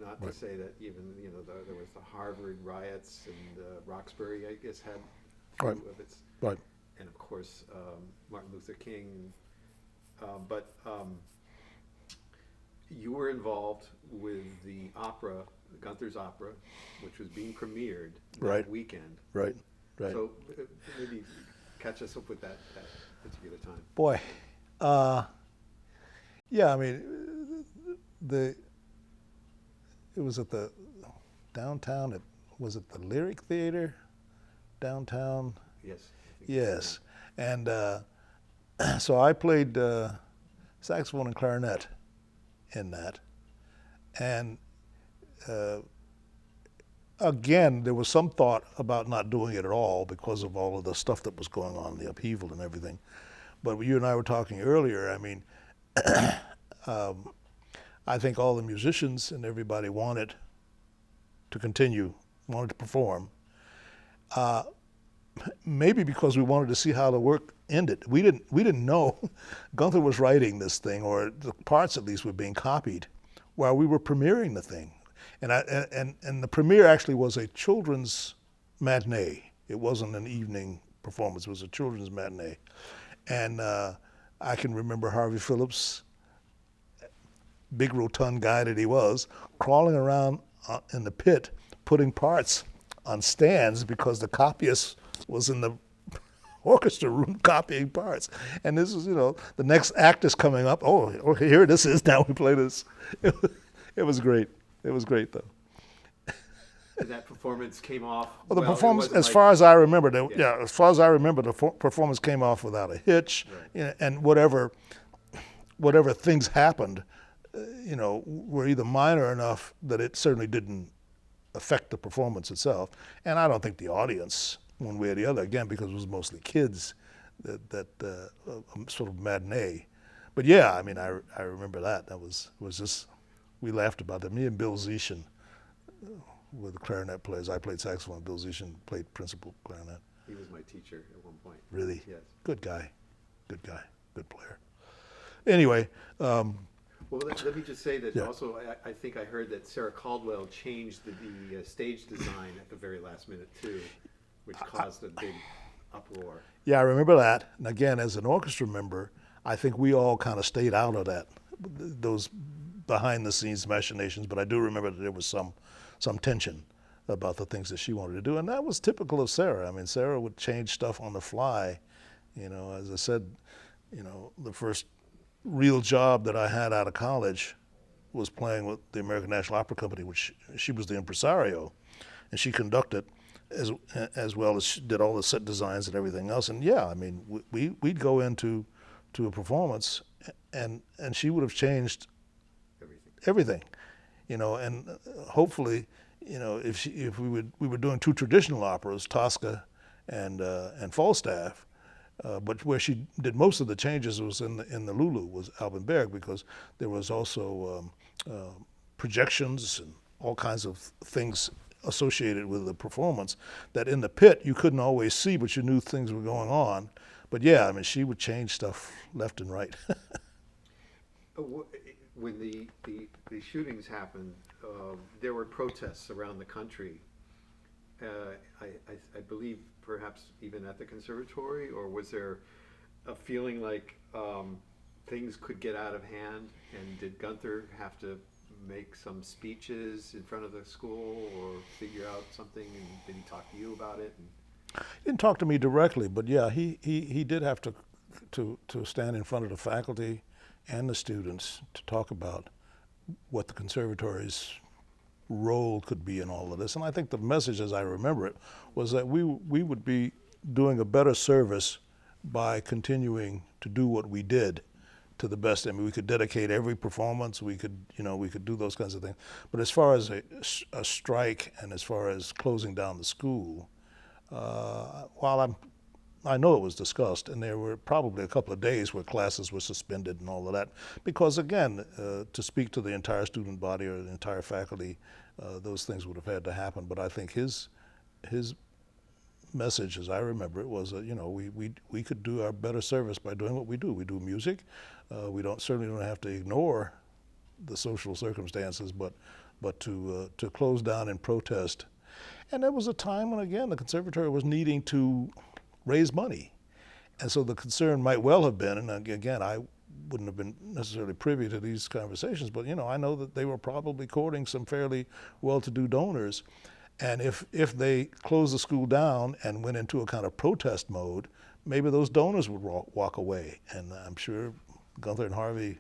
not to Right. say that even, there was the Harvard riots, and Roxbury, I guess, had Right. two of its, Right. and of course Martin Luther King. But you were involved with the opera, Gunther's opera, which was being premiered that Right. weekend. Right. Right. So maybe catch us up with that particular time. Boy, yeah. I mean, it was at the downtown. Was it the Lyric Theater downtown? Yes. I think Yes, and so I played saxophone and clarinet in that, and again, there was some thought about not doing it at all because of all of the stuff that was going on, the upheaval and everything. But you and I were talking earlier. I mean, I think all the musicians and everybody wanted to continue, wanted to perform. Maybe because we wanted to see how the work ended. We didn't know Gunther was writing this thing, or the parts at least were being copied while we were premiering the thing. And the premiere actually was a children's matinee. It wasn't an evening performance. It was a children's matinee. And I can remember Harvey Phillips, big rotund guy that he was, crawling around in the pit putting parts on stands because the copyist was in the orchestra room copying parts. And this was, the next act is coming up. Oh, okay, here this is. Now we play this. It was great. It was great, though. And that performance came off. Well, the it performance, wasn't as like- far as I remember, Yeah. as far as I remember, the performance came off without a hitch, Right. And whatever things happened, were either minor enough that it certainly didn't affect the performance itself. And I don't think the audience, one way or the other, again, because it was mostly kids, that sort of matinee. But yeah, I mean, I remember that. That was just, we laughed about that. Me and Bill Zishan were the clarinet players. I played saxophone. Bill Zishan played principal clarinet. He was my teacher at one point. Really? Yes. Good guy. Good player. Anyway, Well, let me just say that Yeah. also I think I heard that Sarah Caldwell changed the stage design at the very last minute too, which caused a big uproar. yeah, I remember that. And again, as an orchestra member, I think we all kind of stayed out of those behind the scenes machinations, but I do remember that there was some tension about the things that she wanted to do. And that was typical of Sarah. I mean, Sarah would change stuff on the fly. As I said, the first real job that I had out of college was playing with the American National Opera Company, which she was the impresario, and she conducted as well as she did all the set designs and everything else. And yeah, I mean, we'd go into a performance, and she would have changed everything, and hopefully, if we were doing two traditional operas, Tosca and Falstaff. But where she did most of the changes was in the Lulu, was Alban because there was also projections and all kinds of things associated with the performance that in the pit you couldn't always see, but you knew things were going on. But yeah, I mean, she would change stuff left and right. When the shootings happened, there were protests around the country, I believe perhaps even at the conservatory, or was there a feeling like things could get out of hand? And did Gunther have to make some speeches in front of the school or figure out something? And did he talk to you about it? And He didn't talk to me directly, but yeah, he did have to stand in front of the faculty and the students to talk about what the conservatory's role could be in all of this. And I think the message, as I remember it, was that we would be doing a better service by continuing to do what we did to the best. I mean, we could dedicate every performance. We could, we could do those kinds of things. But as far as a strike and as far as closing down the school, while I know it was discussed, and there were probably a couple of days where classes were suspended and all of that, because again, to speak to the entire student body or the entire faculty, those things would have had to happen. But I think his message, as I remember it, was that we could do our better service by doing what we do. We do music. We certainly don't have to ignore the social circumstances, but to close down and protest. And there was a time when, again, the conservatory was needing to raise money. And so the concern might well have been, and again, I wouldn't have been necessarily privy to these conversations, but I know that they were probably courting some fairly well-to-do donors. And if they closed the school down and went into a kind of protest mode, maybe those donors would walk away. And I'm sure Gunther and Harvey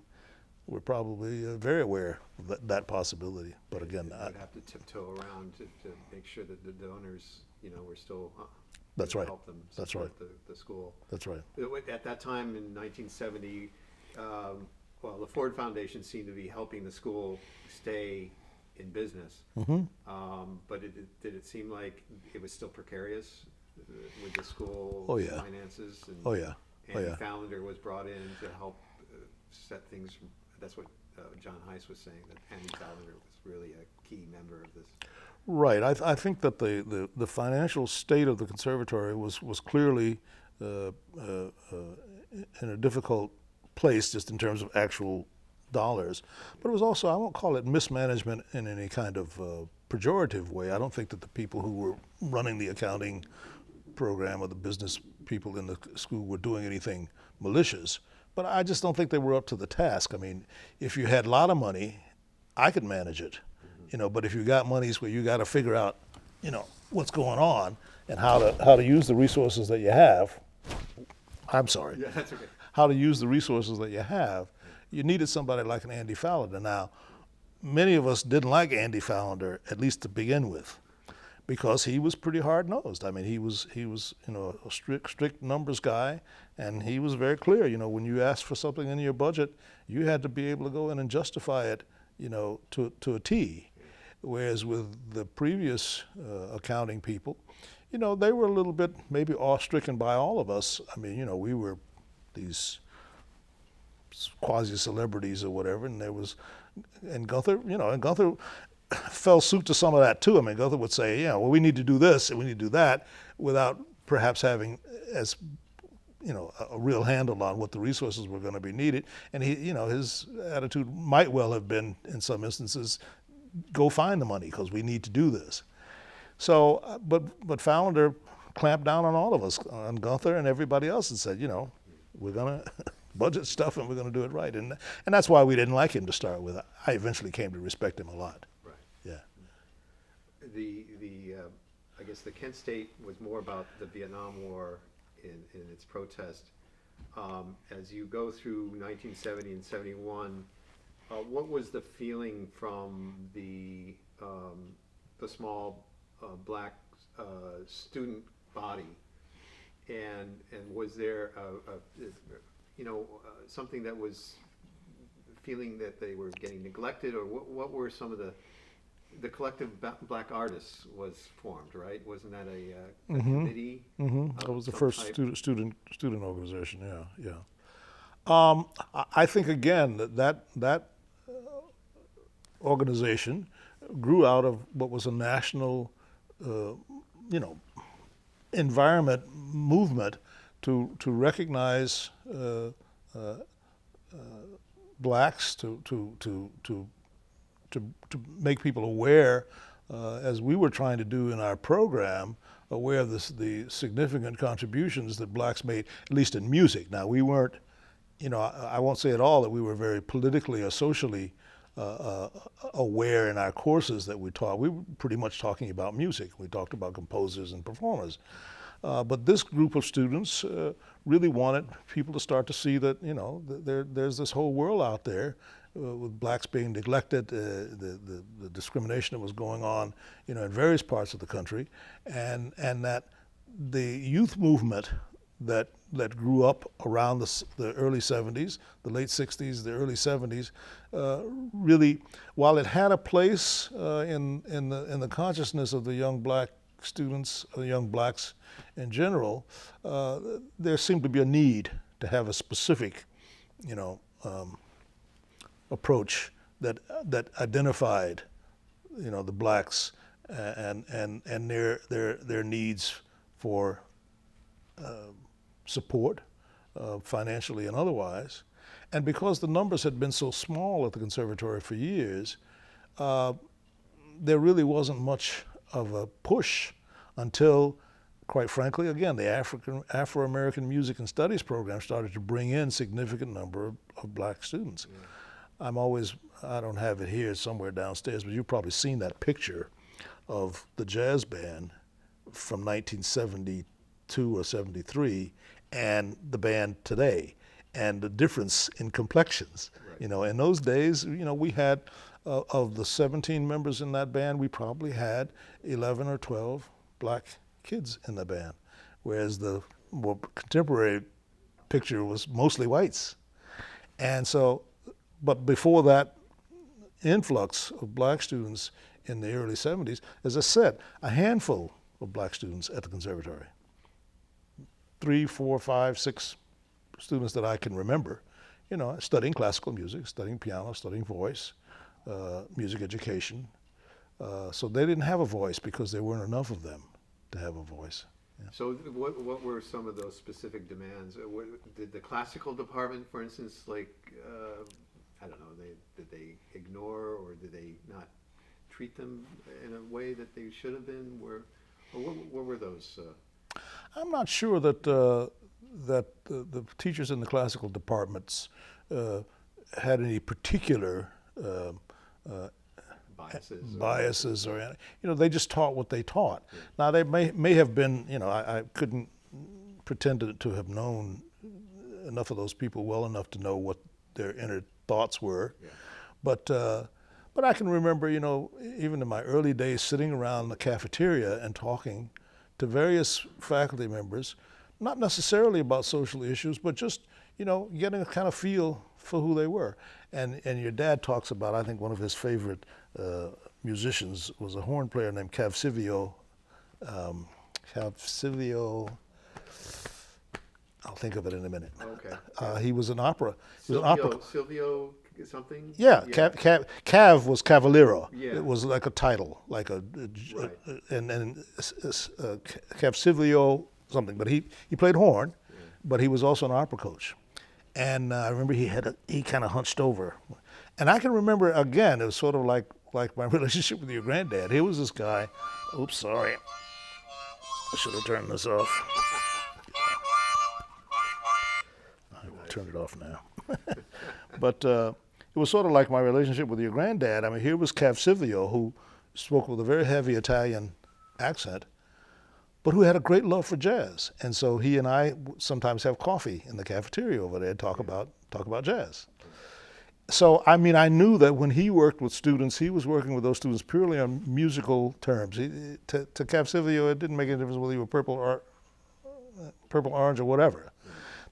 were probably very aware of that possibility. But again, you would have to tiptoe around to make sure that the donors, were still that's right. help them That's support right. the school. That's right. At that time in 1970, the Ford Foundation seemed to be helping the school stay in business. Mm-hmm. But did it seem like it was still precarious with the school yeah. finances? And Oh yeah. Andy Fallender was brought in to help set things. That's what John Heiss was saying, that Andy Fallender was really a key member of this. Right. I think that the financial state of the conservatory was clearly in a difficult place, just in terms of actual dollars. But it was also, I won't call it mismanagement in any kind of pejorative way. I don't think that the people who were running the accounting program or the business people in the school were doing anything malicious. But I just don't think they were up to the task. I mean, if you had a lot of money, I could manage it. But if you got monies where you got to figure out, what's going on and how to use the resources that you have. I'm sorry. Yeah, that's okay. How to use the resources that you have. You needed somebody like an Andy Fallender. Now, many of us didn't like Andy Fallender, at least to begin with, because he was pretty hard-nosed. I mean, he was a strict numbers guy, and he was very clear. When you asked for something in your budget, you had to be able to go in and justify it, to a T. Whereas with the previous accounting people, they were a little bit maybe awe-stricken by all of us. I mean, we were these quasi-celebrities or whatever, and Gunther fell suit to some of that too. I mean, Gunther would say, we need to do this and we need to do that, without perhaps having as a real handle on what the resources were going to be needed. And his attitude might well have been, in some instances, go find the money because we need to do this. So, but Fallender clamped down on all of us, on Gunther and everybody else, and said, we're going to budget stuff and we're going to do it right. And that's why we didn't like him to start with. I eventually came to respect him a lot. Right. Yeah. I guess the Kent State was more about the Vietnam War in its protest. As you go through 1970 and 71, what was the feeling from the small black student body, and was there something that was feeling that they were getting neglected, or what were some of the collective black artists was formed, right? Wasn't that a committee? Mm-hmm. That was the first student organization. Yeah. I think again that organization grew out of what was a national, environment movement to recognize blacks, to make people aware as we were trying to do in our program, aware of the significant contributions that blacks made, at least in music. Now, we weren't, I won't say at all that we were very politically or socially aware in our courses that we taught. We were pretty much talking about music. We talked about composers and performers. But this group of students really wanted people to start to see that, there's this whole world out there with blacks being neglected, the discrimination that was going on, in various parts of the country, and that the youth movement that grew up around the early 70s, the late 60s, the early 70s, really, while it had a place in the consciousness of the young black students, the young blacks in general, there seemed to be a need to have a specific, approach that identified, the blacks and their needs for support, financially and otherwise. And because the numbers had been so small at the conservatory for years, there really wasn't much of a push until, quite frankly, again, the Afro-American Music and Studies program started to bring in significant number of black students. Yeah. I don't have it here somewhere downstairs, but you've probably seen that picture of the jazz band from 1972 or 73 and the band today, and the difference in complexions. Right. In those days, we had, of the 17 members in that band, we probably had 11 or 12 black kids in the band, whereas the more contemporary picture was mostly whites. And so, but before that influx of black students in the early 70s, as I said, a handful of black students at the conservatory. 3, 4, 5, 6 students that I can remember, studying classical music, studying piano, studying voice, music education. So they didn't have a voice because there weren't enough of them to have a voice. Yeah. So what were some of those specific demands? Did the classical department, for instance, I don't know, did they ignore or did they not treat them in a way that they should have been? Or what were those? I'm not sure that the teachers in the classical departments had any particular biases or they just taught what they taught. Yeah. Now they may have been, I couldn't pretend to have known enough of those people well enough to know what their inner thoughts were. Yeah. But I can remember, even in my early days sitting around the cafeteria and talking to various faculty members, not necessarily about social issues, but just, getting a kind of feel for who they were. And your dad talks about, I think one of his favorite musicians was a horn player named Cavsivio. I'll think of it in a minute. Okay. He was an opera. Silvio something? Yeah, yeah. Cav was Cavallero. Yeah. It was like a title, like right. And Cavsivio something. But he played horn, yeah. But he was also an opera coach. And I remember he kind of hunched over. And I can remember, again, it was sort of like my relationship with your granddad. Here was this guy. Oops, sorry. I should have turned this off. I will turn it off now. But it was sort of like my relationship with your granddad. I mean, here was Cavsivio, who spoke with a very heavy Italian accent, but who had a great love for jazz. And so he and I sometimes have coffee in the cafeteria over there and talk about jazz. So, I mean, I knew that when he worked with students, he was working with those students purely on musical terms. To Cavsivio, it didn't make any difference whether you were purple, orange, or whatever.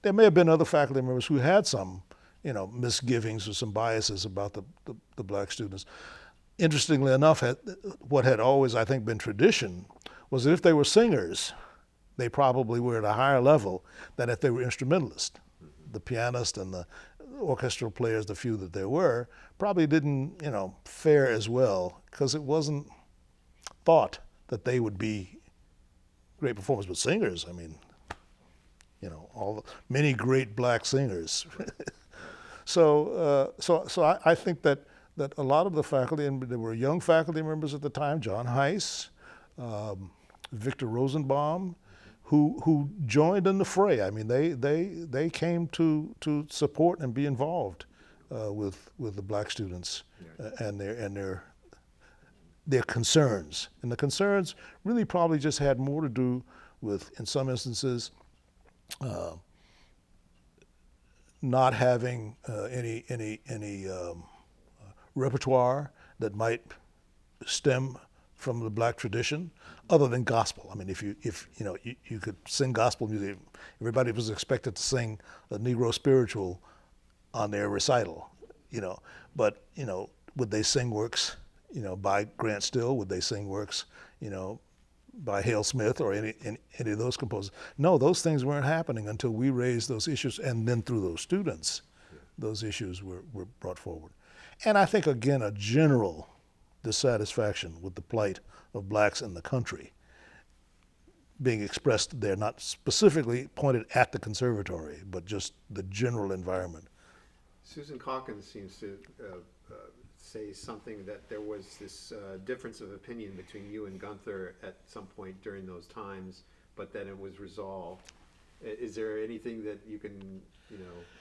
There may have been other faculty members who had some, misgivings or some biases about the black students. Interestingly enough, what had always, I think, been tradition was that if they were singers, they probably were at a higher level than if they were instrumentalists. The pianist and the orchestral players, the few that there were, probably didn't, fare as well because it wasn't thought that they would be great performers. But singers, I mean, many great black singers. So I think that that a lot of the faculty, and there were young faculty members at the time, John Heiss, Victor Rosenbaum, who joined in the fray. I mean, they came to support and be involved with the black students and their concerns. And the concerns really probably just had more to do with, in some instances, not having any repertoire that might stem from the black tradition, other than gospel. I mean, if you could sing gospel music, everybody was expected to sing a Negro spiritual on their recital, But would they sing works, by Grant Still? Would they sing works, by Hale Smith or any of those composers? No, those things weren't happening until we raised those issues, and then through those students, those issues were brought forward. And I think, again, a general dissatisfaction with the plight of blacks in the country being expressed there, not specifically pointed at the conservatory, but just the general environment. Susan Calkins seems to say something that there was this difference of opinion between you and Gunther at some point during those times, but then it was resolved. Is there anything that you can,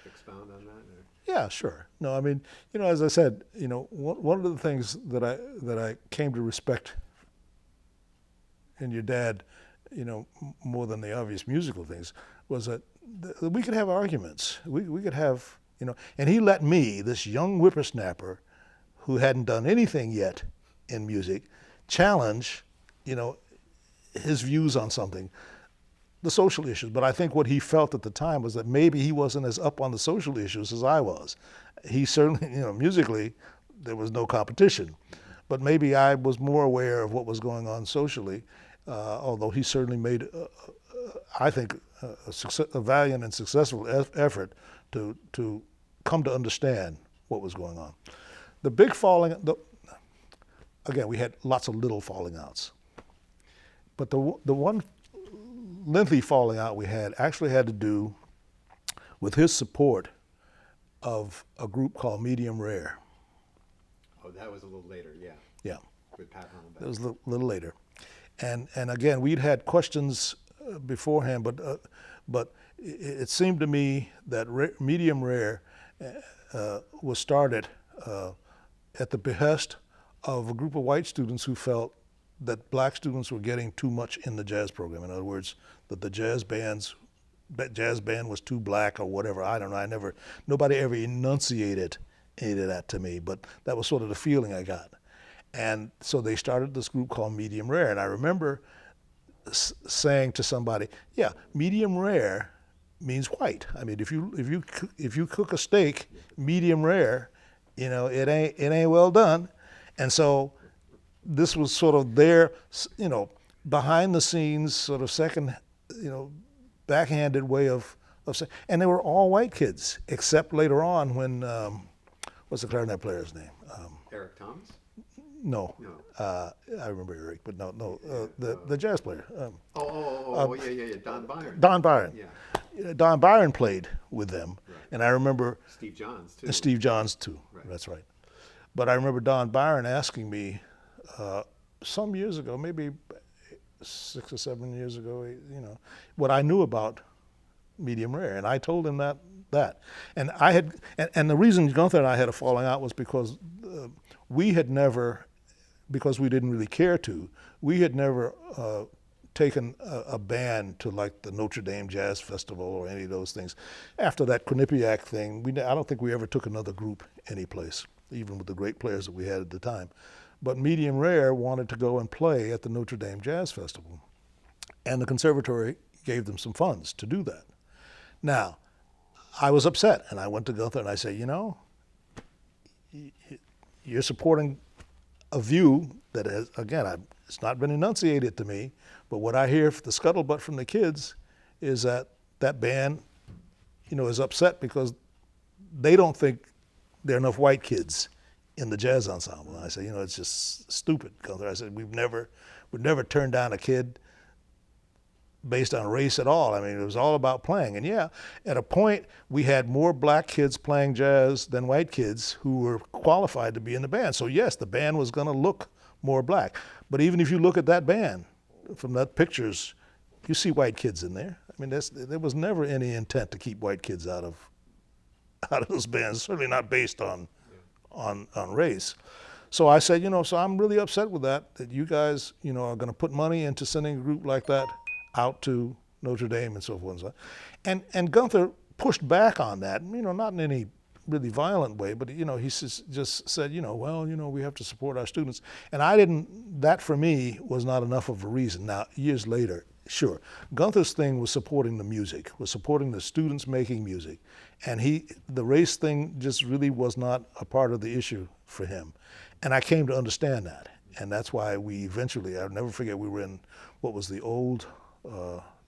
expound on that? Or? Yeah, sure. No, I mean, as I said, one of the things that I came to respect in your dad, more than the obvious musical things, was that we could have arguments. We could have, and he let me, this young whippersnapper who hadn't done anything yet in music, challenge, his views on something, the social issues. But I think what he felt at the time was that maybe he wasn't as up on the social issues as I was. He certainly, musically, there was no competition. But maybe I was more aware of what was going on socially, although he certainly made, I think, a valiant and successful effort to come to understand what was going on. The big again, we had lots of little falling outs. But the one lengthy falling out we had actually had to do with his support of a group called Medium Rare. Oh, that was a little later, yeah. Yeah. With Pat Hollenbeck. That was a little later. And again, we'd had questions beforehand, but it seemed to me that Medium Rare was started at the behest of a group of white students who felt that black students were getting too much in the jazz program. In other words, that the jazz band was too black or whatever. I don't know. Nobody ever enunciated any of that to me, but that was sort of the feeling I got. And so they started this group called Medium Rare. And I remember saying to somebody, yeah, medium rare means white. I mean, if you cook a steak medium rare, it ain't well done. And so this was sort of their, behind the scenes, sort of second, backhanded way of saying, and they were all white kids, except later on when, what's the clarinet player's name? Eric Thomas? No. I remember Eric, but no, the jazz player. Yeah, Don Byron. Don Byron. Yeah. Don Byron played with them, Right. and I remember Steve Johns, too. Steve Johns too. Right. That's right. But I remember Don Byron asking me some years ago, maybe 6 or 7 years ago, what I knew about Medium Rare, and I told him that. And I had, and the reason Gunther and I had a falling out was because we had never, because we didn't really care to, we had never taken a band to like the Notre Dame Jazz Festival or any of those things. After that Quinnipiac thing, I don't think we ever took another group anyplace, even with the great players that we had at the time. But Medium Rare wanted to go and play at the Notre Dame Jazz Festival. And the conservatory gave them some funds to do that. Now, I was upset, and I went to Gunther and I said, you're supporting a view that has, again, it's not been enunciated to me, but what I hear the scuttlebutt from the kids is that band, is upset because they don't think there are enough white kids in the jazz ensemble. And I said, it's just stupid, Gunther. I said, we've never turned down a kid based on race at all. I mean, it was all about playing. And yeah, at a point, we had more black kids playing jazz than white kids who were qualified to be in the band. So yes, the band was going to look more black. But even if you look at that band, from that pictures, you see white kids in there. I mean, there was never any intent to keep white kids out of those bands, certainly not based on race. So I said, so I'm really upset with that you guys, are going to put money into sending a group like that out to Notre Dame and so forth and so on. And Gunther pushed back on that, not in any really violent way, but he just said, well, we have to support our students. And that for me was not enough of a reason. Now, years later, sure, Gunther's thing was supporting the music, was supporting the students making music. And the race thing just really was not a part of the issue for him. And I came to understand that. And that's why we eventually, I'll never forget, we were in what was the old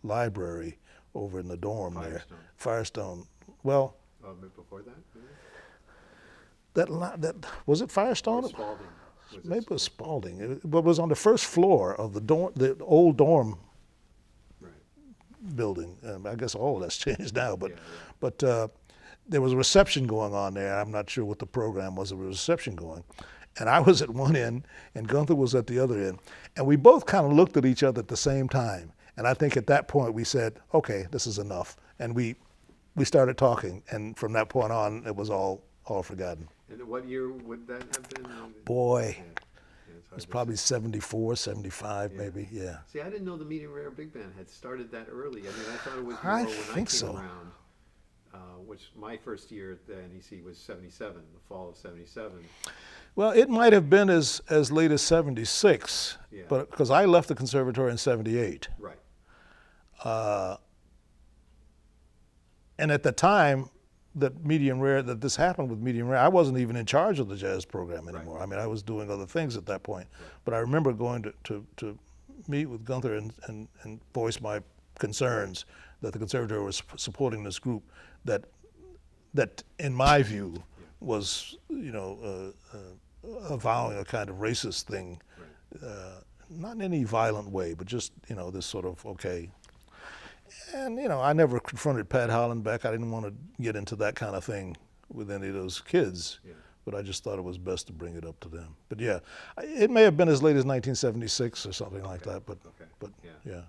library over in the dorm there. Firestone. Well, before that, maybe? that was it Firestone? Or Spalding. Maybe it was Spalding. But it was on the first floor of the old dorm building. I guess all of that's changed now, but there was a reception going on there. I'm not sure what the program was. There was a reception going. And I was at one end, and Gunther was at the other end. And we both kind of looked at each other at the same time. And I think at that point we said, okay, this is enough. And we started talking. And from that point on, it was all forgotten. And what year would that have been? Boy, Yeah, it was probably 74, 75, Yeah. maybe, yeah. See, I didn't know the Medium Rare Big Band had started that early. I mean, I thought it was more I when think I came so. around, which my first year at the NEC was 77, the fall of 77. Well, it might have been as late as 76, Yeah. but because I left the conservatory in 78. Right. And at the time that this happened with Medium Rare, I wasn't even in charge of the jazz program anymore. Right. I mean, I was doing other things at that point. Right. But I remember going to meet with Gunther and voice my concerns that the conservatory was supporting this group that in my view was, avowing a kind of racist thing, not in any violent way, but just, this sort of, okay. And, I never confronted Pat Hollenbeck. I didn't want to get into that kind of thing with any of those kids, but I just thought it was best to bring it up to them. But yeah, it may have been as late as 1976 or something like that, but yeah.